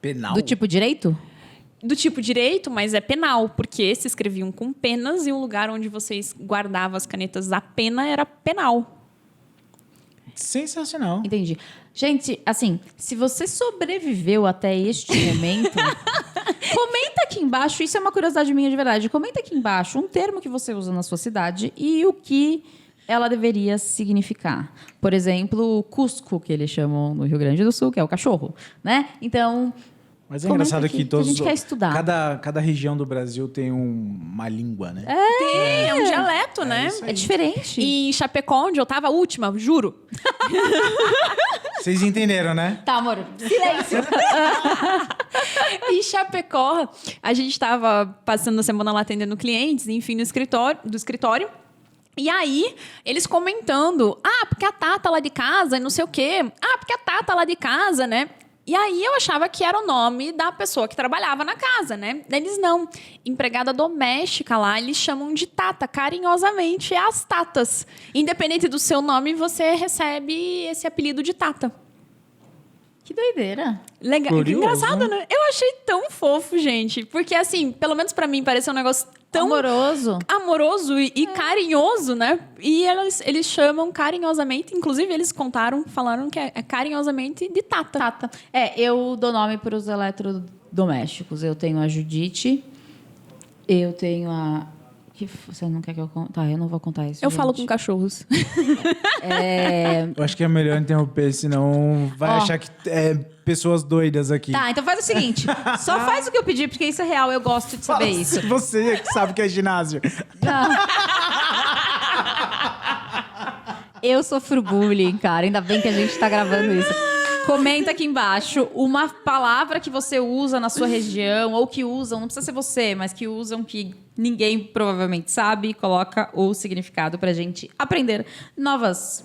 Penal? Do tipo direito? Do tipo direito, mas é penal, porque se escreviam com penas e o lugar onde vocês guardavam as canetas a pena era penal. Sensacional. Entendi. Gente, assim, se você sobreviveu até este momento, comenta aqui embaixo, isso é uma curiosidade minha de verdade, comenta aqui embaixo um termo que você usa na sua cidade e o que ela deveria significar. Por exemplo, cusco, que eles chamam no Rio Grande do Sul, que é o cachorro, né? Então... Mas é engraçado que todos... a gente quer estudar. Cada região do Brasil tem uma língua, né? É um dialeto, né? isso aí. É diferente. E em Chapecó, onde eu tava, a última, juro. Vocês entenderam, né? Tá, amor. Silêncio. Em Chapecó, a gente tava passando a semana lá atendendo clientes, enfim, do escritório. E aí, eles comentando, porque a Tata lá de casa, e não sei o quê. Porque a Tata lá de casa, né? E aí eu achava que era o nome da pessoa que trabalhava na casa, né? Eles não. Empregada doméstica lá, eles chamam de Tata. Carinhosamente, é as Tatas. Independente do seu nome, você recebe esse apelido de Tata. Que doideira. Legal. Curioso, Engraçado, né? Eu achei tão fofo, gente. Porque, assim, pelo menos pra mim, pareceu um negócio tão... amoroso e carinhoso, né? E eles chamam carinhosamente, inclusive eles falaram que é carinhosamente de Tata. Tata. Eu dou nome para os eletrodomésticos. Eu tenho a Judite, eu tenho a... Você não quer que eu conte? Tá, eu não vou contar isso. Eu gente. falo com cachorros. Eu acho que é melhor interromper, senão vai achar que é pessoas doidas aqui. Tá, então faz o seguinte. Só faz o que eu pedi, porque isso é real. Eu gosto de saber isso. Você que sabe que é ginásio. Eu sofro bullying, cara. Ainda bem que a gente tá gravando isso. Comenta aqui embaixo uma palavra que você usa na sua região, ou que usam, não precisa ser você, mas que usam que ninguém provavelmente sabe, e coloca o significado pra gente aprender novas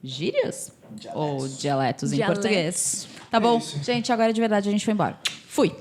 gírias? Ou dialetos em português. Tá bom? Gente, agora de verdade a gente foi embora. Fui!